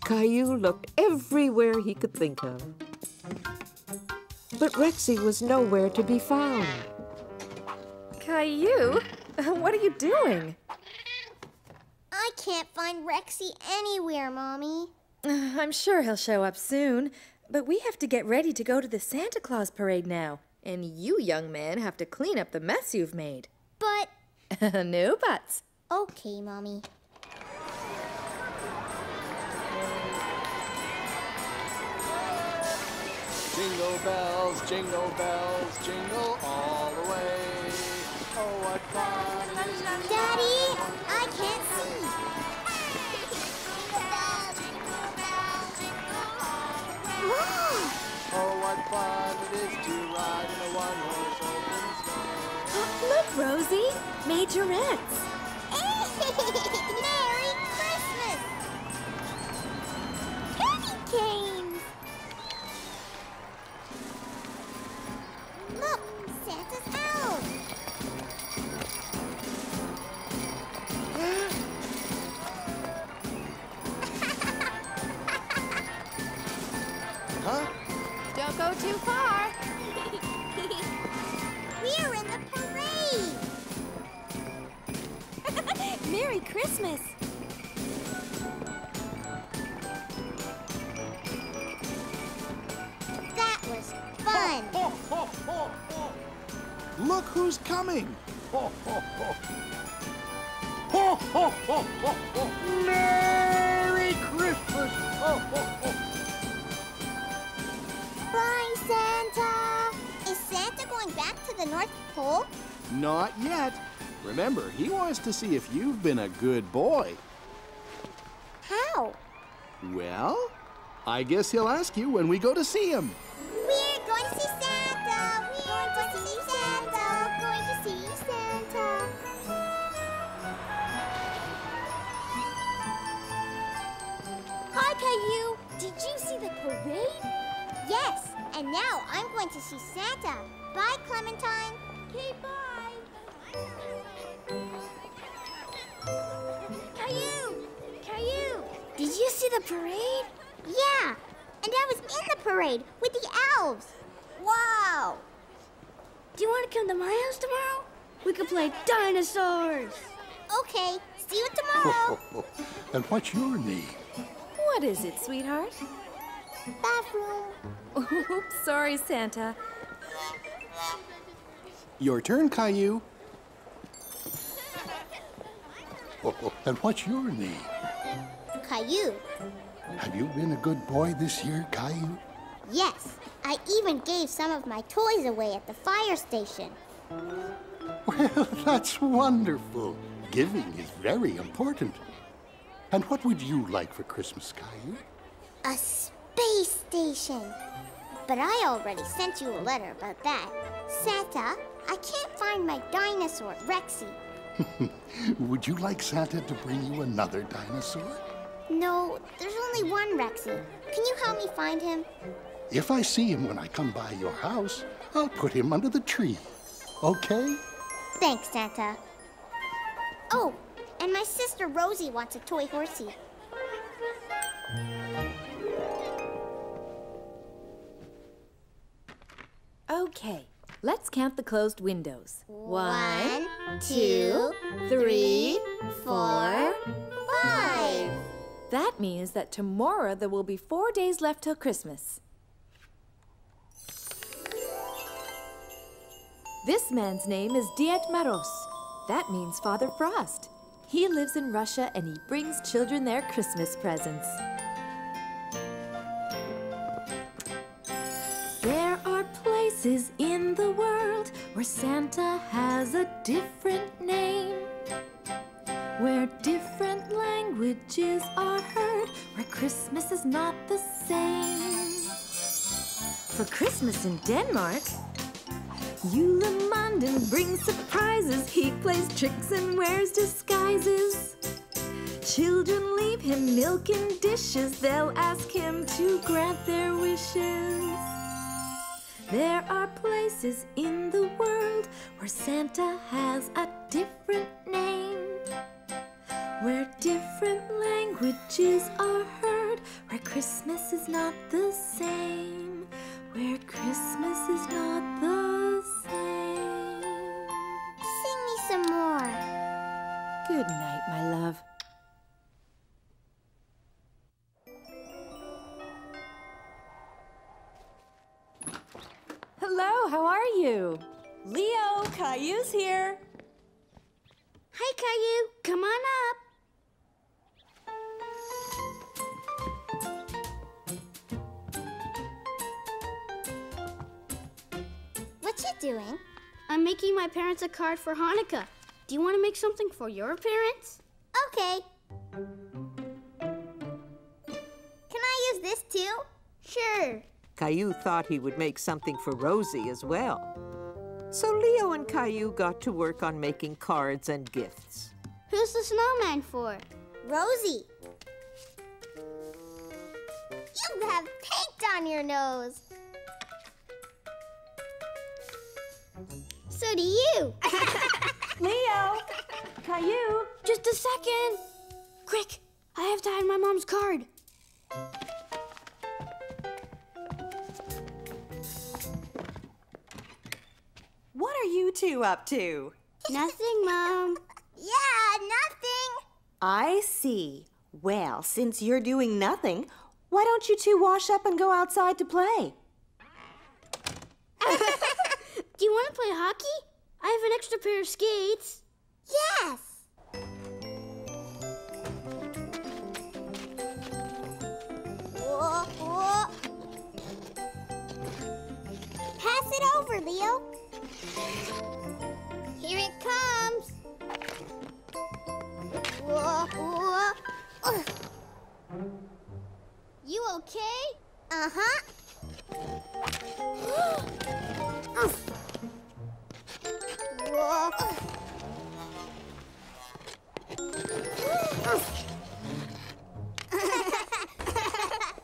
[SPEAKER 1] Caillou looked everywhere he could think of. But Rexy was nowhere to be found.
[SPEAKER 4] Caillou, what are you doing?
[SPEAKER 2] I can't find Rexy anywhere, Mommy.
[SPEAKER 4] I'm sure he'll show up soon, but we have to get ready to go to the Santa Claus parade now. And you, young man, have to clean up the mess you've made.
[SPEAKER 2] But...
[SPEAKER 4] No buts.
[SPEAKER 2] Okay, Mommy.
[SPEAKER 3] Jingle bells, jingle all the way. Oh, what fun it is.
[SPEAKER 2] Daddy, I can't see. Whoa!
[SPEAKER 3] Oh, what fun it is to ride in a one-horse open sleigh.
[SPEAKER 4] Look, Rosie, majorettes.
[SPEAKER 2] Merry Christmas! Candy canes! Look, Santa's elves!
[SPEAKER 3] Huh?
[SPEAKER 9] Don't go too far.
[SPEAKER 2] We're in the parade!
[SPEAKER 9] Merry Christmas.
[SPEAKER 2] That was fun!
[SPEAKER 3] Look who's coming! Merry Christmas!
[SPEAKER 2] Bye, Santa! Is Santa going back to the North Pole?
[SPEAKER 3] Not yet. Remember, he wants to see if you've been a good boy.
[SPEAKER 2] How?
[SPEAKER 3] Well, I guess he'll ask you when we go to see him.
[SPEAKER 2] We're going to see Santa! We're going to see Santa! Going to see Santa!
[SPEAKER 5] Hi, Caillou. Did you see the parade?
[SPEAKER 2] Yes, and now I'm going to see Santa. Bye, Clementine.
[SPEAKER 5] Okay, bye.
[SPEAKER 2] Caillou! Caillou! Did you see the parade? Yeah, and I was in the parade with the elves. Wow!
[SPEAKER 6] Do you want to come to my house tomorrow? We could play dinosaurs.
[SPEAKER 2] Okay, see you tomorrow.
[SPEAKER 11] And what's your name?
[SPEAKER 4] What is it, sweetheart?
[SPEAKER 2] Bathroom.
[SPEAKER 4] Oops, sorry, Santa.
[SPEAKER 3] Your turn, Caillou.
[SPEAKER 11] And what's your name?
[SPEAKER 2] Caillou.
[SPEAKER 11] Have you been a good boy this year, Caillou?
[SPEAKER 2] Yes, I even gave some of my toys away at the fire station.
[SPEAKER 11] Well, that's wonderful. Giving is very important. And what would you like for Christmas, Caillou?
[SPEAKER 2] A space station. But I already sent you a letter about that. Santa, I can't find my dinosaur, Rexy.
[SPEAKER 11] Would you like Santa to bring you another dinosaur?
[SPEAKER 2] No, there's only one Rexy. Can you help me find him?
[SPEAKER 11] If I see him when I come by your house, I'll put him under the tree. Okay?
[SPEAKER 2] Thanks, Santa. Oh, and my sister Rosie wants a toy horsey.
[SPEAKER 4] Okay, let's count the closed windows.
[SPEAKER 2] 1, 2, 3, 4, 5.
[SPEAKER 4] That means that tomorrow there will be 4 days left till Christmas. This man's name is Diet Maros. That means Father Frost. He lives in Russia and he brings children their Christmas presents. There are places in the world where Santa has a different name, where different languages are heard, where Christmas is not the same. For Christmas in Denmark, Julemanden brings surprises. He plays tricks and wears disguises. Children leave him milk in dishes. They'll ask him to grant their wishes. There are places in the world where Santa has a different name, where different languages are heard, where Christmas is not the same, where Christmas is not the same.
[SPEAKER 2] Sing me some more.
[SPEAKER 4] Good night, my love. Hello, how are you?
[SPEAKER 9] Leo, Caillou's here.
[SPEAKER 6] Hi, Caillou. Come on up.
[SPEAKER 2] What you doing?
[SPEAKER 6] I'm making my parents a card for Hanukkah. Do you want to make something for your parents?
[SPEAKER 2] Okay. Can I use this too?
[SPEAKER 6] Sure.
[SPEAKER 1] Caillou thought he would make something for Rosie as well. So Leo and Caillou got to work on making cards and gifts.
[SPEAKER 6] Who's the snowman for?
[SPEAKER 2] Rosie. You have paint on your nose. So do you.
[SPEAKER 9] Leo, Caillou.
[SPEAKER 6] Just a second. Quick, I have to hide my mom's card.
[SPEAKER 9] What are you two up to?
[SPEAKER 6] Nothing, Mom.
[SPEAKER 2] Yeah, nothing.
[SPEAKER 9] I see. Well, since you're doing nothing, why don't you two wash up and go outside to play?
[SPEAKER 6] Do you want to play hockey? I have an extra pair of skates.
[SPEAKER 2] Yes. Whoa, whoa. Pass it over, Leo. Here it comes. Whoa, whoa. Ugh. You okay? Uh-huh. Whoa.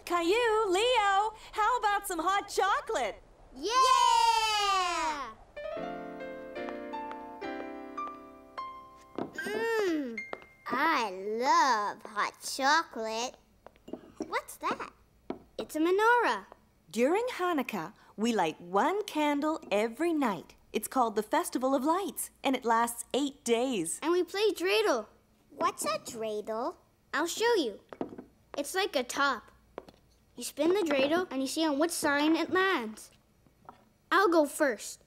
[SPEAKER 9] Caillou, Leo, how about some hot chocolate?
[SPEAKER 2] Yeah! I love hot chocolate. What's that?
[SPEAKER 6] It's a menorah.
[SPEAKER 9] During Hanukkah, we light one candle every night.
[SPEAKER 12] It's called the Festival of Lights, and it lasts 8 days.
[SPEAKER 6] And we play dreidel.
[SPEAKER 2] What's a dreidel?
[SPEAKER 6] I'll show you. It's like a top. You spin the dreidel and you see on which sign it lands. I'll go first.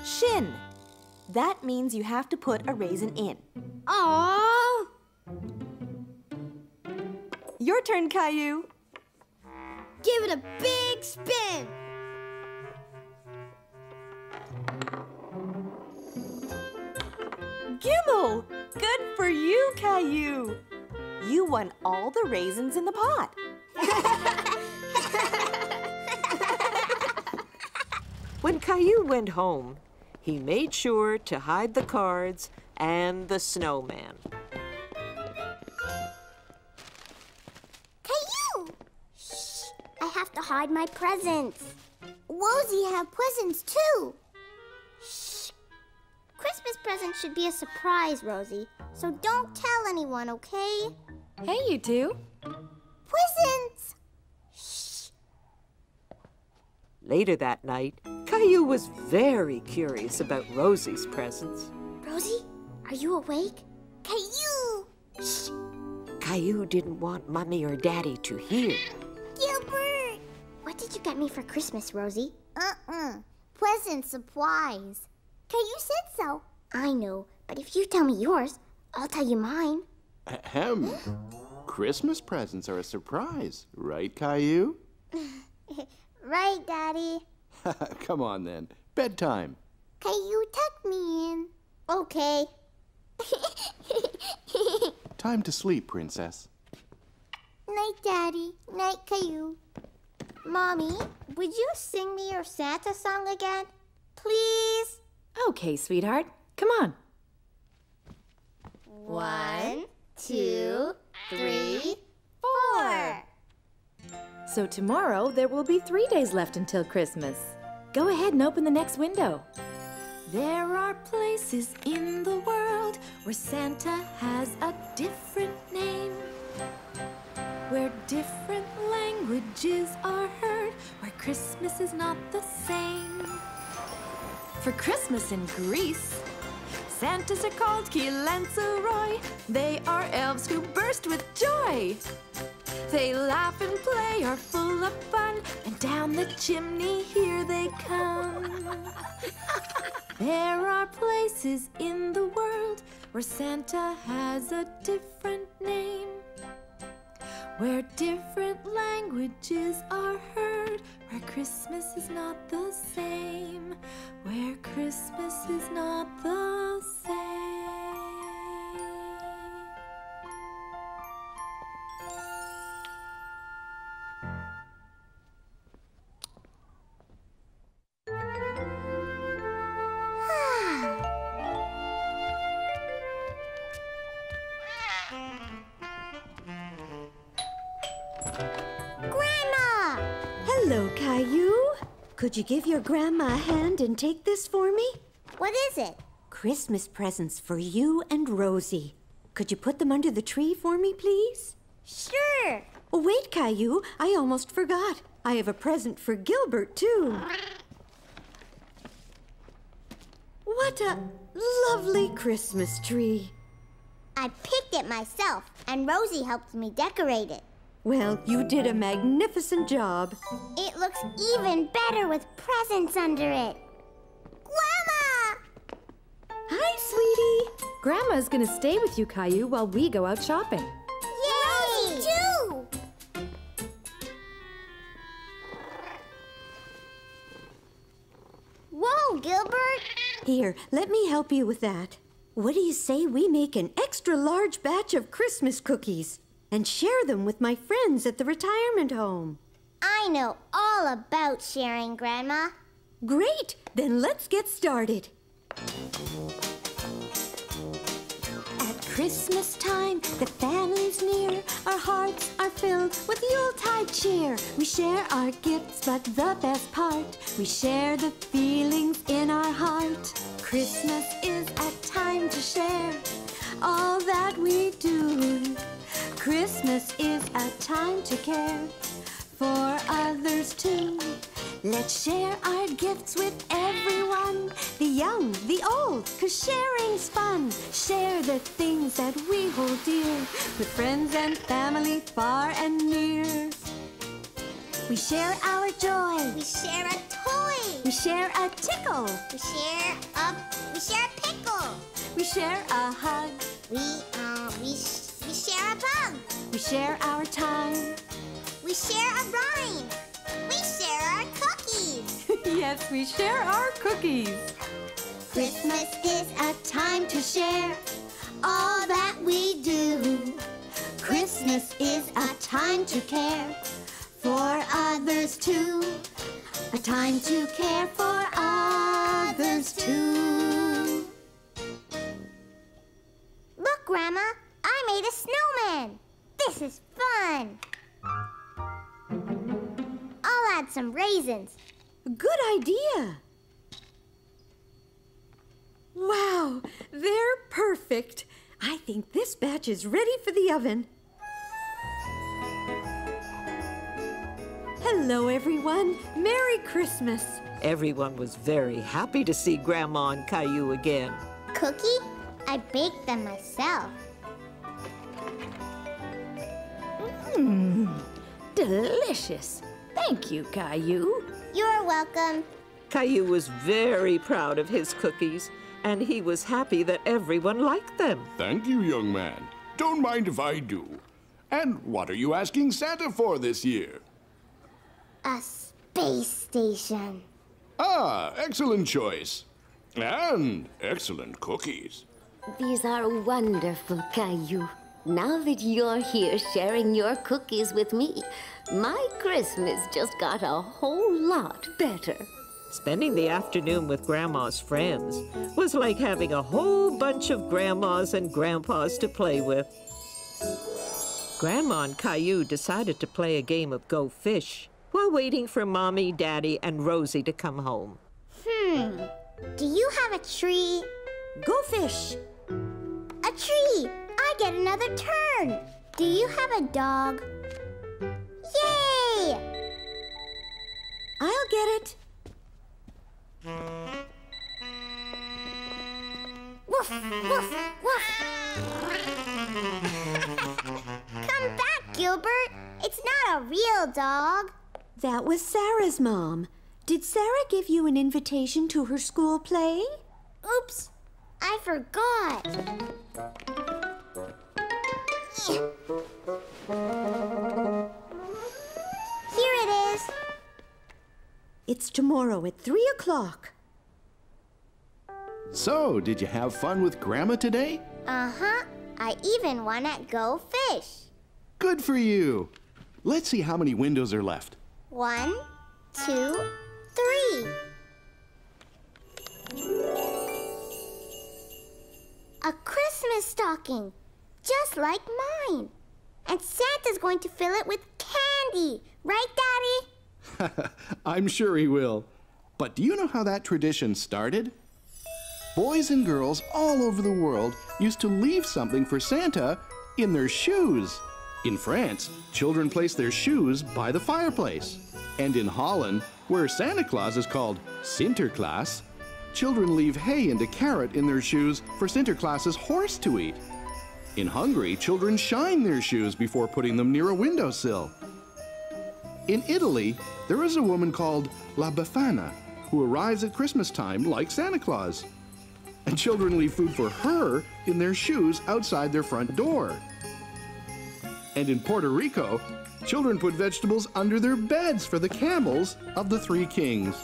[SPEAKER 12] Shin. That means you have to put a raisin in.
[SPEAKER 6] Aww!
[SPEAKER 12] Your turn, Caillou.
[SPEAKER 6] Give it a big spin.
[SPEAKER 12] Gimel! Good for you, Caillou. You won all the raisins in the pot.
[SPEAKER 1] When Caillou went home, he made sure to hide the cards and the snowman.
[SPEAKER 2] Caillou! Shh! I have to hide my presents. Rosie have presents too. Shh! Christmas presents should be a surprise, Rosie. So don't tell anyone, okay?
[SPEAKER 4] Hey, you two.
[SPEAKER 2] Presents! Shh!
[SPEAKER 1] Later that night, Caillou was very curious about Rosie's presents.
[SPEAKER 2] Rosie, are you awake? Caillou! Shh!
[SPEAKER 1] Caillou didn't want Mommy or Daddy to hear.
[SPEAKER 2] Gilbert! What did you get me for Christmas, Rosie? Present surprise. Caillou said so. I know, but if you tell me yours, I'll tell you mine.
[SPEAKER 3] Ahem. Christmas presents are a surprise, right, Caillou?
[SPEAKER 2] Right, Daddy.
[SPEAKER 3] Come on, then. Bedtime.
[SPEAKER 2] Caillou, tuck me in. Okay.
[SPEAKER 3] Time to sleep, Princess.
[SPEAKER 2] Night, Daddy. Night, Caillou. Mommy, would you sing me your Santa song again? Please?
[SPEAKER 4] Okay, sweetheart. Come on.
[SPEAKER 2] 1, 2, 3, 4.
[SPEAKER 4] So tomorrow, there will be 3 days left until Christmas. Go ahead and open the next window. There are places in the world where Santa has a different name, where different languages are heard, where Christmas is not the same. For Christmas in Greece, Santas are called Kilansaroi. They are elves who burst with joy. They laugh and play, are full of fun, and down the chimney here they come. There are places in the world where Santa has a different name, where different languages are heard, where Christmas is not the same, where Christmas is not the same.
[SPEAKER 2] Grandma!
[SPEAKER 13] Hello, Caillou. Could you give your grandma a hand and take this for me?
[SPEAKER 2] What is it?
[SPEAKER 13] Christmas presents for you and Rosie. Could you put them under the tree for me, please?
[SPEAKER 2] Sure.
[SPEAKER 13] Oh, wait, Caillou. I almost forgot. I have a present for Gilbert, too. What a lovely Christmas tree.
[SPEAKER 2] I picked it myself, and Rosie helped me decorate it.
[SPEAKER 13] Well, you did a magnificent job.
[SPEAKER 2] It looks even better with presents under it. Grandma!
[SPEAKER 4] Hi, sweetie. Grandma's gonna stay with you, Caillou, while we go out shopping.
[SPEAKER 2] Yay! Rosie, too! Whoa, Gilbert!
[SPEAKER 13] Here, let me help you with that. What do you say we make an extra large batch of Christmas cookies and share them with my friends at the retirement home?
[SPEAKER 2] I know all about sharing, Grandma.
[SPEAKER 13] Great! Then let's get started. At Christmas time, the family's near. Our hearts are filled with Yuletide cheer. We share our gifts, but the best part, we share the feelings in our heart. Christmas is a time to share all that we do. Christmas is a time to care for others too. Let's share our gifts with everyone, the young, the old, 'cause sharing's fun. Share the things that we hold dear with friends and family far and near. We share our joy.
[SPEAKER 2] We share a toy.
[SPEAKER 13] We share a tickle.
[SPEAKER 2] We share a pickle.
[SPEAKER 13] We share a hug.
[SPEAKER 2] We share a bug.
[SPEAKER 13] We share our time.
[SPEAKER 2] We share a rhyme. We share our cookies.
[SPEAKER 9] Yes, we share our cookies.
[SPEAKER 2] Christmas is a time to share all that we do. Christmas is a time to care for others too. A time to care for others too. Look, Grandma, I made a snowman. This is fun. I'll add some raisins.
[SPEAKER 1] Good idea.
[SPEAKER 9] Wow, they're perfect. I think this batch is ready for the oven. Hello, everyone. Merry Christmas.
[SPEAKER 1] Everyone was very happy to see Grandma and Caillou again.
[SPEAKER 2] Cookie? I baked them myself.
[SPEAKER 9] Delicious. Thank you, Caillou.
[SPEAKER 2] You're welcome.
[SPEAKER 1] Caillou was very proud of his cookies, and he was happy that everyone liked them.
[SPEAKER 14] Thank you, young man. Don't mind if I do. And what are you asking Santa for this year?
[SPEAKER 2] A space station.
[SPEAKER 14] Ah, excellent choice. And excellent cookies.
[SPEAKER 5] These are wonderful, Caillou. Now that you're here sharing your cookies with me, my Christmas just got a whole lot better.
[SPEAKER 1] Spending the afternoon with Grandma's friends was like having a whole bunch of grandmas and grandpas to play with. Grandma and Caillou decided to play a game of Go Fish while waiting for Mommy, Daddy, and Rosie to come home.
[SPEAKER 2] Do you have a tree?
[SPEAKER 1] Go fish.
[SPEAKER 2] A tree! I get another turn. Do you have a dog? Yay!
[SPEAKER 13] I'll get it.
[SPEAKER 2] Woof, woof, woof. Come back, Gilbert. It's not a real dog.
[SPEAKER 13] That was Sarah's mom. Did Sarah give you an invitation to her school play?
[SPEAKER 2] Oops, I forgot. Here it is.
[SPEAKER 13] It's tomorrow at 3 o'clock.
[SPEAKER 3] So, did you have fun with Grandma today?
[SPEAKER 2] Uh-huh. I even won at Go Fish.
[SPEAKER 3] Good for you. Let's see how many windows are left.
[SPEAKER 2] 1, 2, 3. A Christmas stocking, just like mine. And Santa's going to fill it with candy. Right, Daddy?
[SPEAKER 3] I'm sure he will. But do you know how that tradition started? Boys and girls all over the world used to leave something for Santa in their shoes. In France, children place their shoes by the fireplace. And in Holland, where Santa Claus is called Sinterklaas, children leave hay and a carrot in their shoes for Sinterklaas's horse to eat. In Hungary, children shine their shoes before putting them near a windowsill. In Italy, there is a woman called La Befana who arrives at Christmas time like Santa Claus. And children leave food for her in their shoes outside their front door. And in Puerto Rico, children put vegetables under their beds for the camels of the three kings.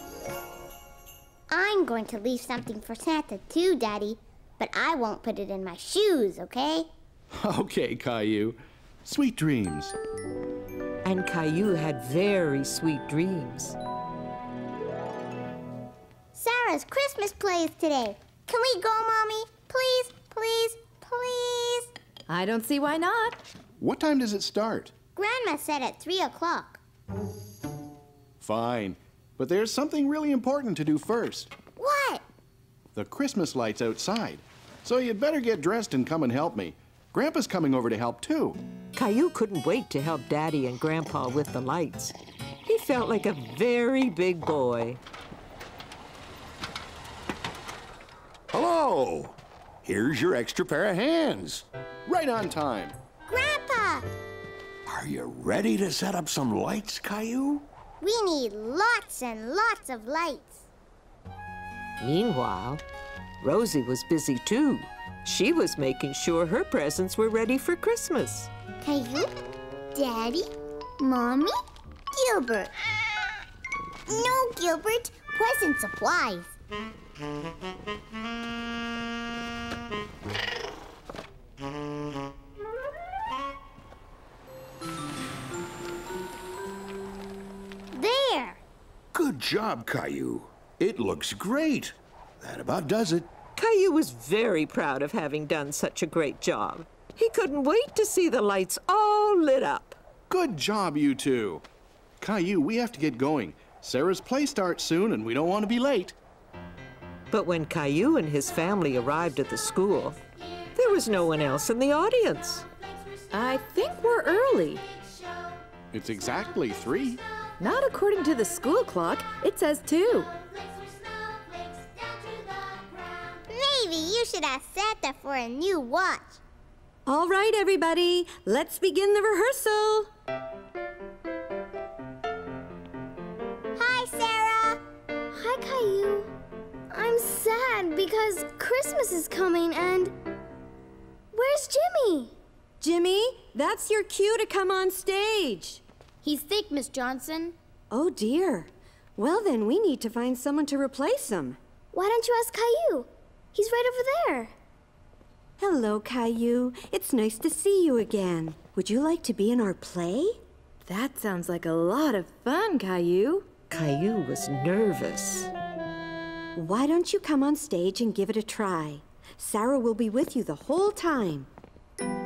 [SPEAKER 2] I'm going to leave something for Santa too, Daddy. But I won't put it in my shoes, okay?
[SPEAKER 3] Okay, Caillou. Sweet dreams.
[SPEAKER 1] And Caillou had very sweet dreams.
[SPEAKER 2] Sarah's Christmas play is today. Can we go, Mommy? Please, please, please?
[SPEAKER 9] I don't see why not.
[SPEAKER 3] What time does it start?
[SPEAKER 2] Grandma said at 3 o'clock.
[SPEAKER 3] Fine. But there's something really important to do first.
[SPEAKER 2] What?
[SPEAKER 3] The Christmas lights outside. So you'd better get dressed and come and help me. Grandpa's coming over to help too.
[SPEAKER 1] Caillou couldn't wait to help Daddy and Grandpa with the lights. He felt like a very big boy.
[SPEAKER 14] Hello! Here's your extra pair of hands.
[SPEAKER 3] Right on time.
[SPEAKER 2] Grandpa!
[SPEAKER 14] Are you ready to set up some lights, Caillou?
[SPEAKER 2] We need lots and lots of lights.
[SPEAKER 1] Meanwhile, Rosie was busy too. She was making sure her presents were ready for Christmas.
[SPEAKER 2] Caillou, Daddy, Mommy, Gilbert. No, Gilbert, present supplies. There!
[SPEAKER 14] Good job, Caillou. It looks great. That about does it.
[SPEAKER 1] Caillou was very proud of having done such a great job. He couldn't wait to see the lights all lit up.
[SPEAKER 3] Good job, you two. Caillou, we have to get going. Sarah's play starts soon, and we don't want to be late.
[SPEAKER 1] But when Caillou and his family arrived at the school, there was no one else in the audience.
[SPEAKER 4] I think we're early.
[SPEAKER 3] It's exactly 3.
[SPEAKER 4] Not according to the school clock. It says 2.
[SPEAKER 2] Maybe you should ask Santa for a new watch.
[SPEAKER 13] All right, everybody, let's begin the rehearsal.
[SPEAKER 2] Hi, Sarah.
[SPEAKER 6] Hi, Caillou. I'm sad because Christmas is coming and... Where's Jimmy?
[SPEAKER 13] Jimmy, that's your cue to come on stage.
[SPEAKER 6] He's sick, Miss Johnson.
[SPEAKER 13] Oh, dear. Well, then we need to find someone to replace him.
[SPEAKER 6] Why don't you ask Caillou? He's right over there.
[SPEAKER 13] Hello, Caillou. It's nice to see you again. Would you like to be in our play?
[SPEAKER 4] That sounds like a lot of fun, Caillou.
[SPEAKER 1] Caillou was nervous.
[SPEAKER 13] Why don't you come on stage and give it a try? Sarah will be with you the whole time.
[SPEAKER 2] Caillou!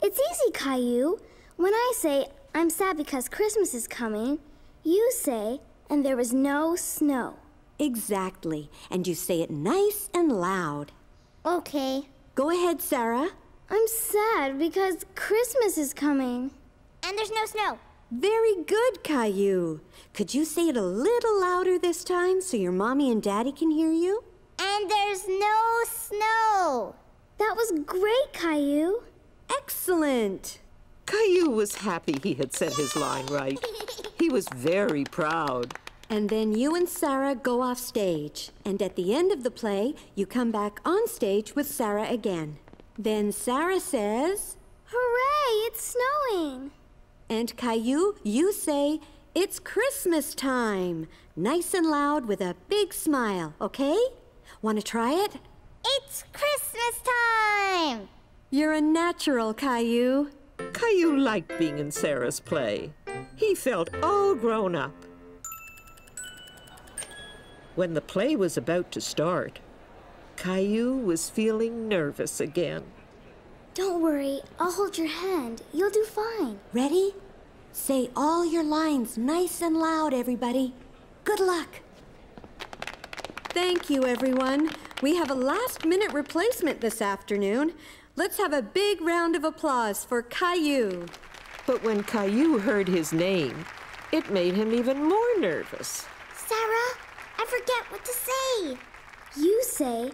[SPEAKER 6] It's easy, Caillou. When I say, I'm sad because Christmas is coming, you say, and there was no snow.
[SPEAKER 13] Exactly. And you say it nice and loud.
[SPEAKER 2] Okay.
[SPEAKER 13] Go ahead, Sarah.
[SPEAKER 6] I'm sad because Christmas is coming.
[SPEAKER 2] And there's no snow.
[SPEAKER 13] Very good, Caillou. Could you say it a little louder this time so your mommy and daddy can hear you?
[SPEAKER 2] And there's no snow.
[SPEAKER 6] That was great, Caillou.
[SPEAKER 13] Excellent.
[SPEAKER 1] Caillou was happy he had said his line right. He was very proud.
[SPEAKER 13] And then you and Sarah go off stage. And at the end of the play, you come back on stage with Sarah again. Then Sarah says,
[SPEAKER 6] Hooray, it's snowing.
[SPEAKER 13] And Caillou, you say, it's Christmas time. Nice and loud with a big smile, okay? Want to try it?
[SPEAKER 2] It's Christmas time.
[SPEAKER 13] You're a natural, Caillou.
[SPEAKER 1] Caillou liked being in Sarah's play. He felt all grown up. When the play was about to start, Caillou was feeling nervous again.
[SPEAKER 6] Don't worry, I'll hold your hand. You'll do fine.
[SPEAKER 13] Ready? Say all your lines nice and loud, everybody. Good luck. Thank you, everyone. We have a last-minute replacement this afternoon. Let's have a big round of applause for Caillou.
[SPEAKER 1] But when Caillou heard his name, it made him even more nervous.
[SPEAKER 2] Sarah, I forget what to say.
[SPEAKER 6] You say,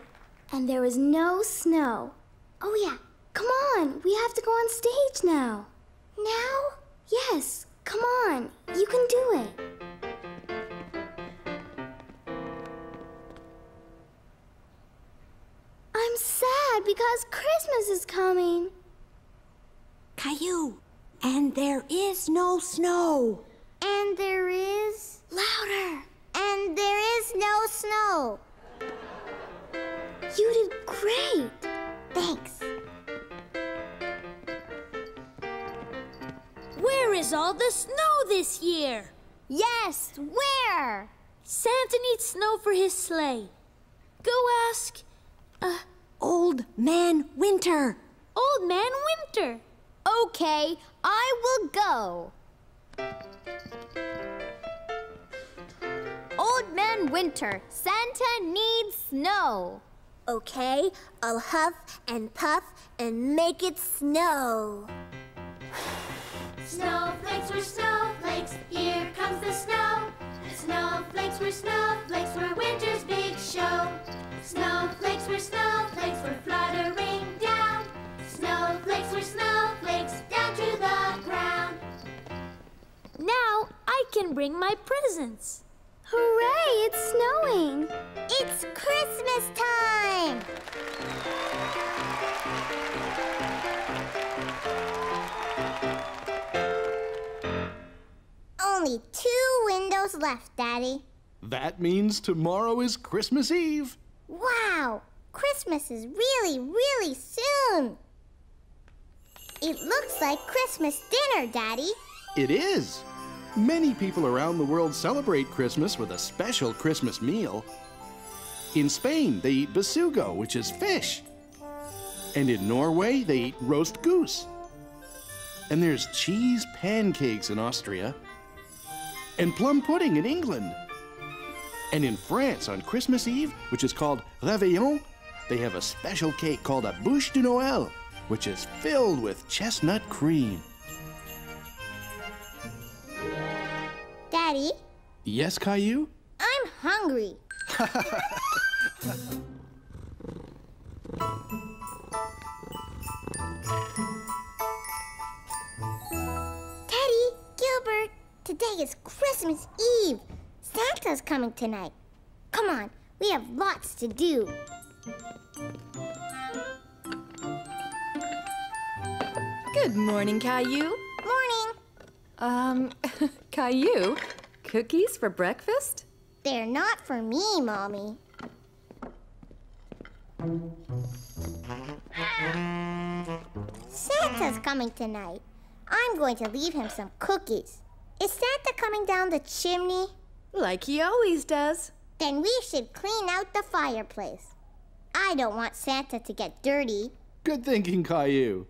[SPEAKER 6] and there was no snow. Oh, yeah. Come on, we have to go on stage now.
[SPEAKER 2] Now?
[SPEAKER 6] Yes, come on, you can do it. I'm sad because Christmas is coming.
[SPEAKER 13] Caillou, and there is no snow.
[SPEAKER 2] And there is...
[SPEAKER 6] Louder.
[SPEAKER 2] And there is no snow.
[SPEAKER 6] You did great.
[SPEAKER 2] Thanks.
[SPEAKER 15] Where is all the snow this year?
[SPEAKER 2] Yes, where?
[SPEAKER 15] Santa needs snow for his sleigh. Go ask...
[SPEAKER 13] Old Man Winter.
[SPEAKER 15] Old Man Winter.
[SPEAKER 2] Okay, I will go. Old Man Winter, Santa needs snow. Okay, I'll huff and puff and make it snow.
[SPEAKER 15] Snowflakes were snowflakes, here comes the snow. Snowflakes were snowflakes for winter's big show. Snowflakes were fluttering down. Snowflakes were snowflakes down to the ground.
[SPEAKER 16] Now I can bring my presents.
[SPEAKER 2] Hooray, it's snowing! It's Christmas time! Only 2 windows left, Daddy.
[SPEAKER 3] That means tomorrow is Christmas Eve.
[SPEAKER 2] Wow! Christmas is really, really soon! It looks like Christmas dinner, Daddy.
[SPEAKER 3] It is. Many people around the world celebrate Christmas with a special Christmas meal. In Spain, they eat besugo, which is fish. And in Norway, they eat roast goose. And there's cheese pancakes in Austria. And plum pudding in England. And in France, on Christmas Eve, which is called Réveillon, they have a special cake called a bûche de Noël, which is filled with chestnut cream.
[SPEAKER 2] Daddy?
[SPEAKER 3] Yes, Caillou?
[SPEAKER 2] I'm hungry. Teddy, Gilbert, today is Christmas Eve. Santa's coming tonight. Come on, we have lots to do.
[SPEAKER 4] Good morning, Caillou.
[SPEAKER 2] Morning.
[SPEAKER 4] Caillou, cookies for breakfast?
[SPEAKER 2] They're not for me, Mommy. Santa's coming tonight. I'm going to leave him some cookies. Is Santa coming down the chimney?
[SPEAKER 4] Like he always does.
[SPEAKER 2] Then we should clean out the fireplace. I don't want Santa to get dirty.
[SPEAKER 3] Good thinking, Caillou.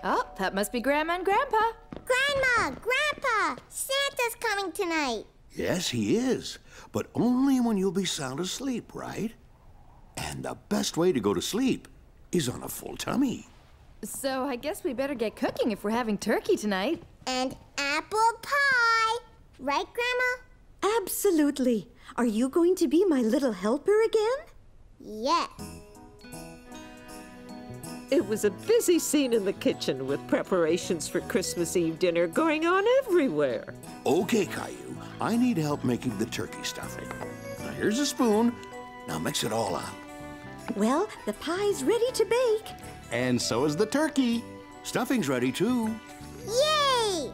[SPEAKER 4] Oh, that must be Grandma and Grandpa.
[SPEAKER 2] Grandma, Grandpa, Santa's coming tonight.
[SPEAKER 17] Yes, he is, but only when you'll be sound asleep, right? And the best way to go to sleep is on a full tummy.
[SPEAKER 4] So I guess we better get cooking if we're having turkey tonight.
[SPEAKER 2] And apple pie. Right, Grandma?
[SPEAKER 13] Absolutely. Are you going to be my little helper again?
[SPEAKER 2] Yes.
[SPEAKER 1] It was a busy scene in the kitchen with preparations for Christmas Eve dinner going on everywhere.
[SPEAKER 17] Okay, Caillou, I need help making the turkey stuffing. Now here's a spoon. Now mix it all up.
[SPEAKER 13] Well, the pie's ready to bake.
[SPEAKER 3] And so is the turkey.
[SPEAKER 17] Stuffing's ready too.
[SPEAKER 2] Yay!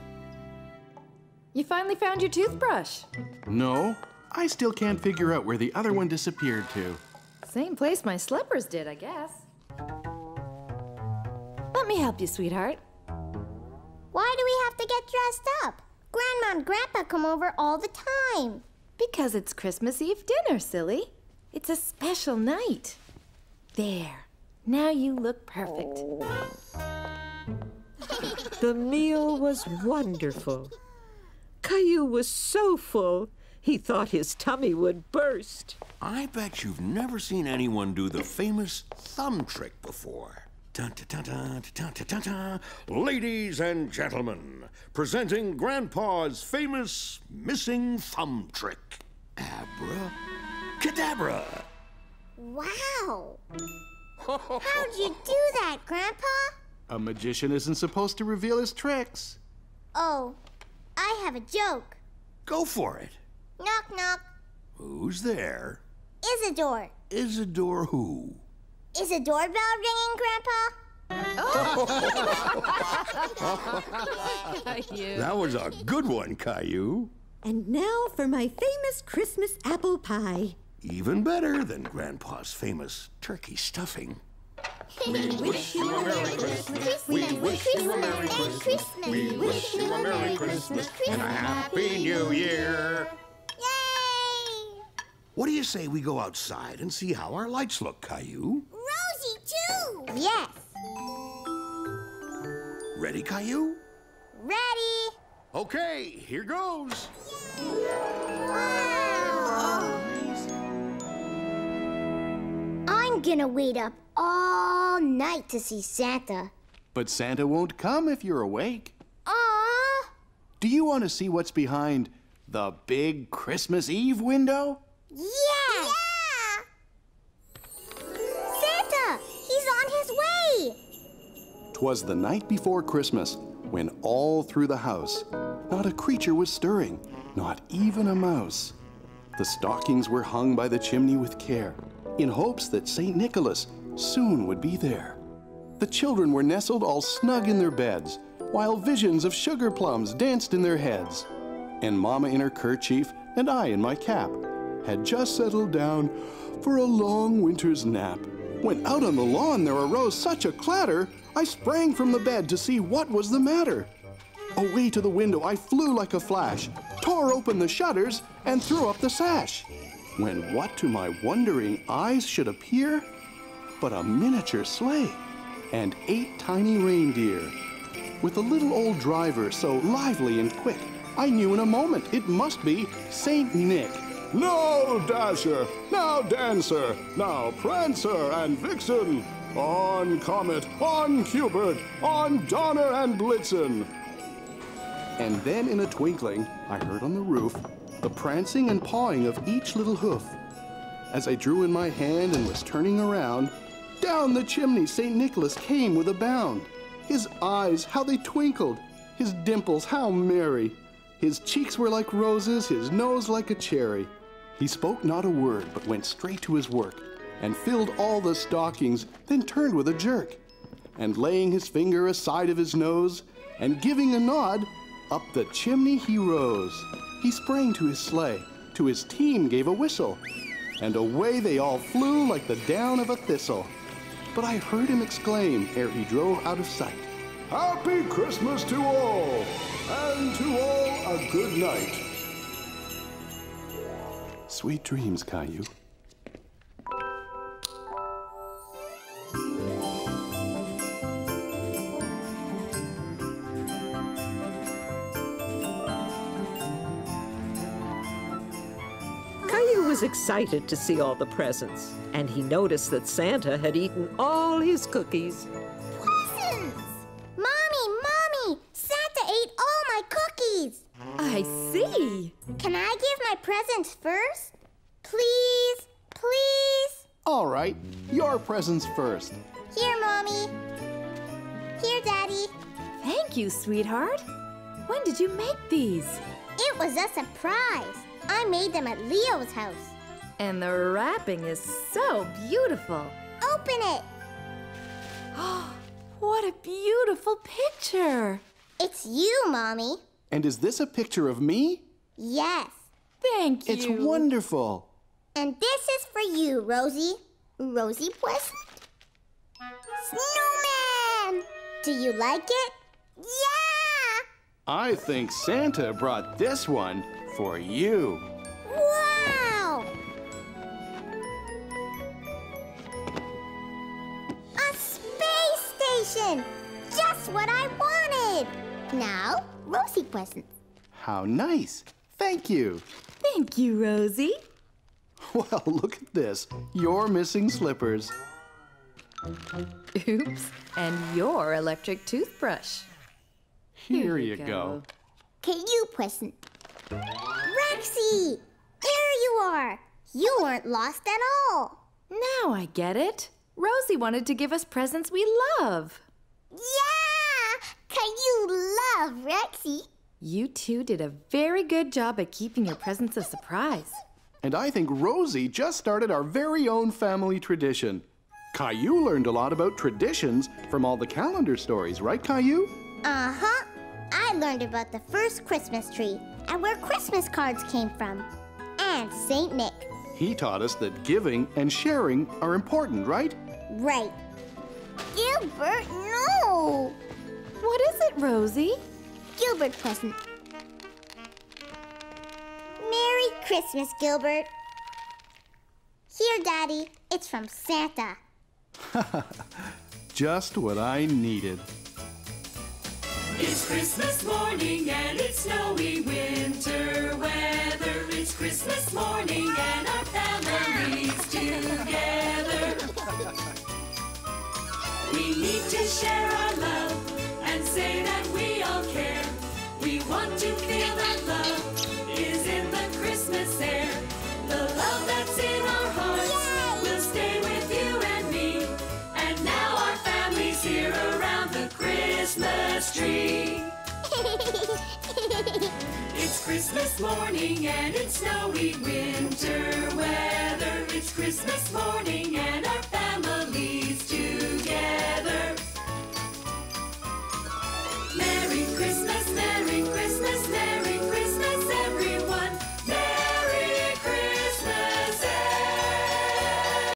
[SPEAKER 4] You finally found your toothbrush.
[SPEAKER 3] No, I still can't figure out where the other one disappeared to.
[SPEAKER 4] Same place my slippers did, I guess. Let me help you, sweetheart.
[SPEAKER 2] Why do we have to get dressed up? Grandma and Grandpa come over all the time.
[SPEAKER 4] Because it's Christmas Eve dinner, silly. It's a special night. There. Now you look perfect.
[SPEAKER 1] The meal was wonderful. Caillou was so full, he thought his tummy would burst.
[SPEAKER 17] I bet you've never seen anyone do the famous thumb trick before. Dun, dun, dun, dun, dun, dun, dun. Ladies and gentlemen, presenting Grandpa's famous missing thumb trick. Abracadabra.
[SPEAKER 2] Wow. How'd you do that, Grandpa?
[SPEAKER 3] A magician isn't supposed to reveal his tricks.
[SPEAKER 2] Oh, I have a joke.
[SPEAKER 17] Go for it.
[SPEAKER 2] Knock, knock.
[SPEAKER 17] Who's there?
[SPEAKER 2] Isidore.
[SPEAKER 17] Isidore who?
[SPEAKER 2] Is a doorbell ringing, Grandpa?
[SPEAKER 17] That was a good one, Caillou.
[SPEAKER 13] And now for my famous Christmas apple pie.
[SPEAKER 17] Even better than Grandpa's famous turkey stuffing.
[SPEAKER 2] We wish you a Merry Christmas. We wish you a Merry Christmas.
[SPEAKER 11] We wish you a Merry Christmas and a Happy New Year.
[SPEAKER 2] Yay!
[SPEAKER 17] What do you say we go outside and see how our lights look, Caillou?
[SPEAKER 2] Rosie, too! Yes.
[SPEAKER 17] Ready, Caillou?
[SPEAKER 2] Ready.
[SPEAKER 17] Okay, here goes.
[SPEAKER 2] Wow! I'm gonna wait up all night to see Santa.
[SPEAKER 3] But Santa won't come if you're awake.
[SPEAKER 2] Aww!
[SPEAKER 3] Do you want to see what's behind the big Christmas Eve window?
[SPEAKER 2] Yeah! Yeah! Santa! He's on his way!
[SPEAKER 3] 'Twas the night before Christmas, when all through the house, not a creature was stirring, not even a mouse. The stockings were hung by the chimney with care, in hopes that St. Nicholas soon would be there. The children were nestled all snug in their beds, while visions of sugar plums danced in their heads. And Mama in her kerchief and I in my cap had just settled down for a long winter's nap, when out on the lawn there arose such a clatter, I sprang from the bed to see what was the matter. Away to the window I flew like a flash, tore open the shutters, and threw up the sash. When what to my wondering eyes should appear but a miniature sleigh and 8 tiny reindeer. With a little old driver so lively and quick, I knew in a moment it must be Saint Nick.
[SPEAKER 14] Now Dasher, now Dancer, now Prancer and Vixen, on Comet, on Cupid, on Donner and Blitzen.
[SPEAKER 3] And then in a twinkling, I heard on the roof the prancing and pawing of each little hoof. As I drew in my hand and was turning around, down the chimney St. Nicholas came with a bound. His eyes, how they twinkled, his dimples, how merry. His cheeks were like roses, his nose like a cherry. He spoke not a word, but went straight to his work, and filled all the stockings, then turned with a jerk. And laying his finger aside of his nose, and giving a nod, up the chimney he rose. He sprang to his sleigh, to his team gave a whistle, and away they all flew like the down of a thistle. But I heard him exclaim, ere he drove out of sight,
[SPEAKER 14] Happy Christmas to all, and to all a good night.
[SPEAKER 3] Sweet dreams, Caillou.
[SPEAKER 1] Caillou was excited to see all the presents, and he noticed that Santa had eaten all his cookies.
[SPEAKER 2] Presents! Mommy! Santa ate all my cookies!
[SPEAKER 4] I see!
[SPEAKER 2] Can I give my presents first? Please?
[SPEAKER 3] All right, your presents first.
[SPEAKER 2] Here, Mommy. Here, Daddy.
[SPEAKER 4] Thank you, sweetheart. When did you make these?
[SPEAKER 2] It was a surprise. I made them at Leo's house.
[SPEAKER 4] And the wrapping is so beautiful.
[SPEAKER 2] Open it.
[SPEAKER 4] What a beautiful picture.
[SPEAKER 2] It's you, Mommy.
[SPEAKER 3] And is this a picture of me?
[SPEAKER 2] Yes.
[SPEAKER 4] Thank you.
[SPEAKER 3] It's wonderful.
[SPEAKER 2] And this is for you, Rosie. Rosie wasnt? Snowman! Do you like it? Yeah!
[SPEAKER 3] I think Santa brought this one for you.
[SPEAKER 2] Wow! A space station! Just what I wanted! Now, Rosie presents.
[SPEAKER 3] How nice. Thank you.
[SPEAKER 4] Thank you, Rosie.
[SPEAKER 3] Well, look at this. You're missing slippers.
[SPEAKER 4] Oops. And your electric toothbrush.
[SPEAKER 3] Here you go.
[SPEAKER 2] Caillou present. Rexy! There you are! You weren't lost at all.
[SPEAKER 4] Now I get it. Rosie wanted to give us presents we love.
[SPEAKER 2] Yeah! Caillou love Rexy.
[SPEAKER 4] You two did a very good job at keeping your presents a surprise.
[SPEAKER 3] And I think Rosie just started our very own family tradition. Caillou learned a lot about traditions from all the calendar stories, right, Caillou?
[SPEAKER 2] Uh-huh. I learned about the first Christmas tree and where Christmas cards came from. And St. Nick.
[SPEAKER 3] He taught us that giving and sharing are important, right?
[SPEAKER 2] Right. Gilbert, no!
[SPEAKER 4] What is it, Rosie?
[SPEAKER 2] Gilbert present. Merry Christmas, Gilbert. Here, Daddy. It's from Santa.
[SPEAKER 3] Just what I needed.
[SPEAKER 15] It's Christmas morning and it's snowy winter weather. It's Christmas morning and our family's together. to share our love and say that we all care. We want to feel that love is in the Christmas air. The love that's in our hearts will stay with you and me. And now our family's here around the Christmas tree. It's Christmas morning and it's snowy winter weather. It's Christmas morning and our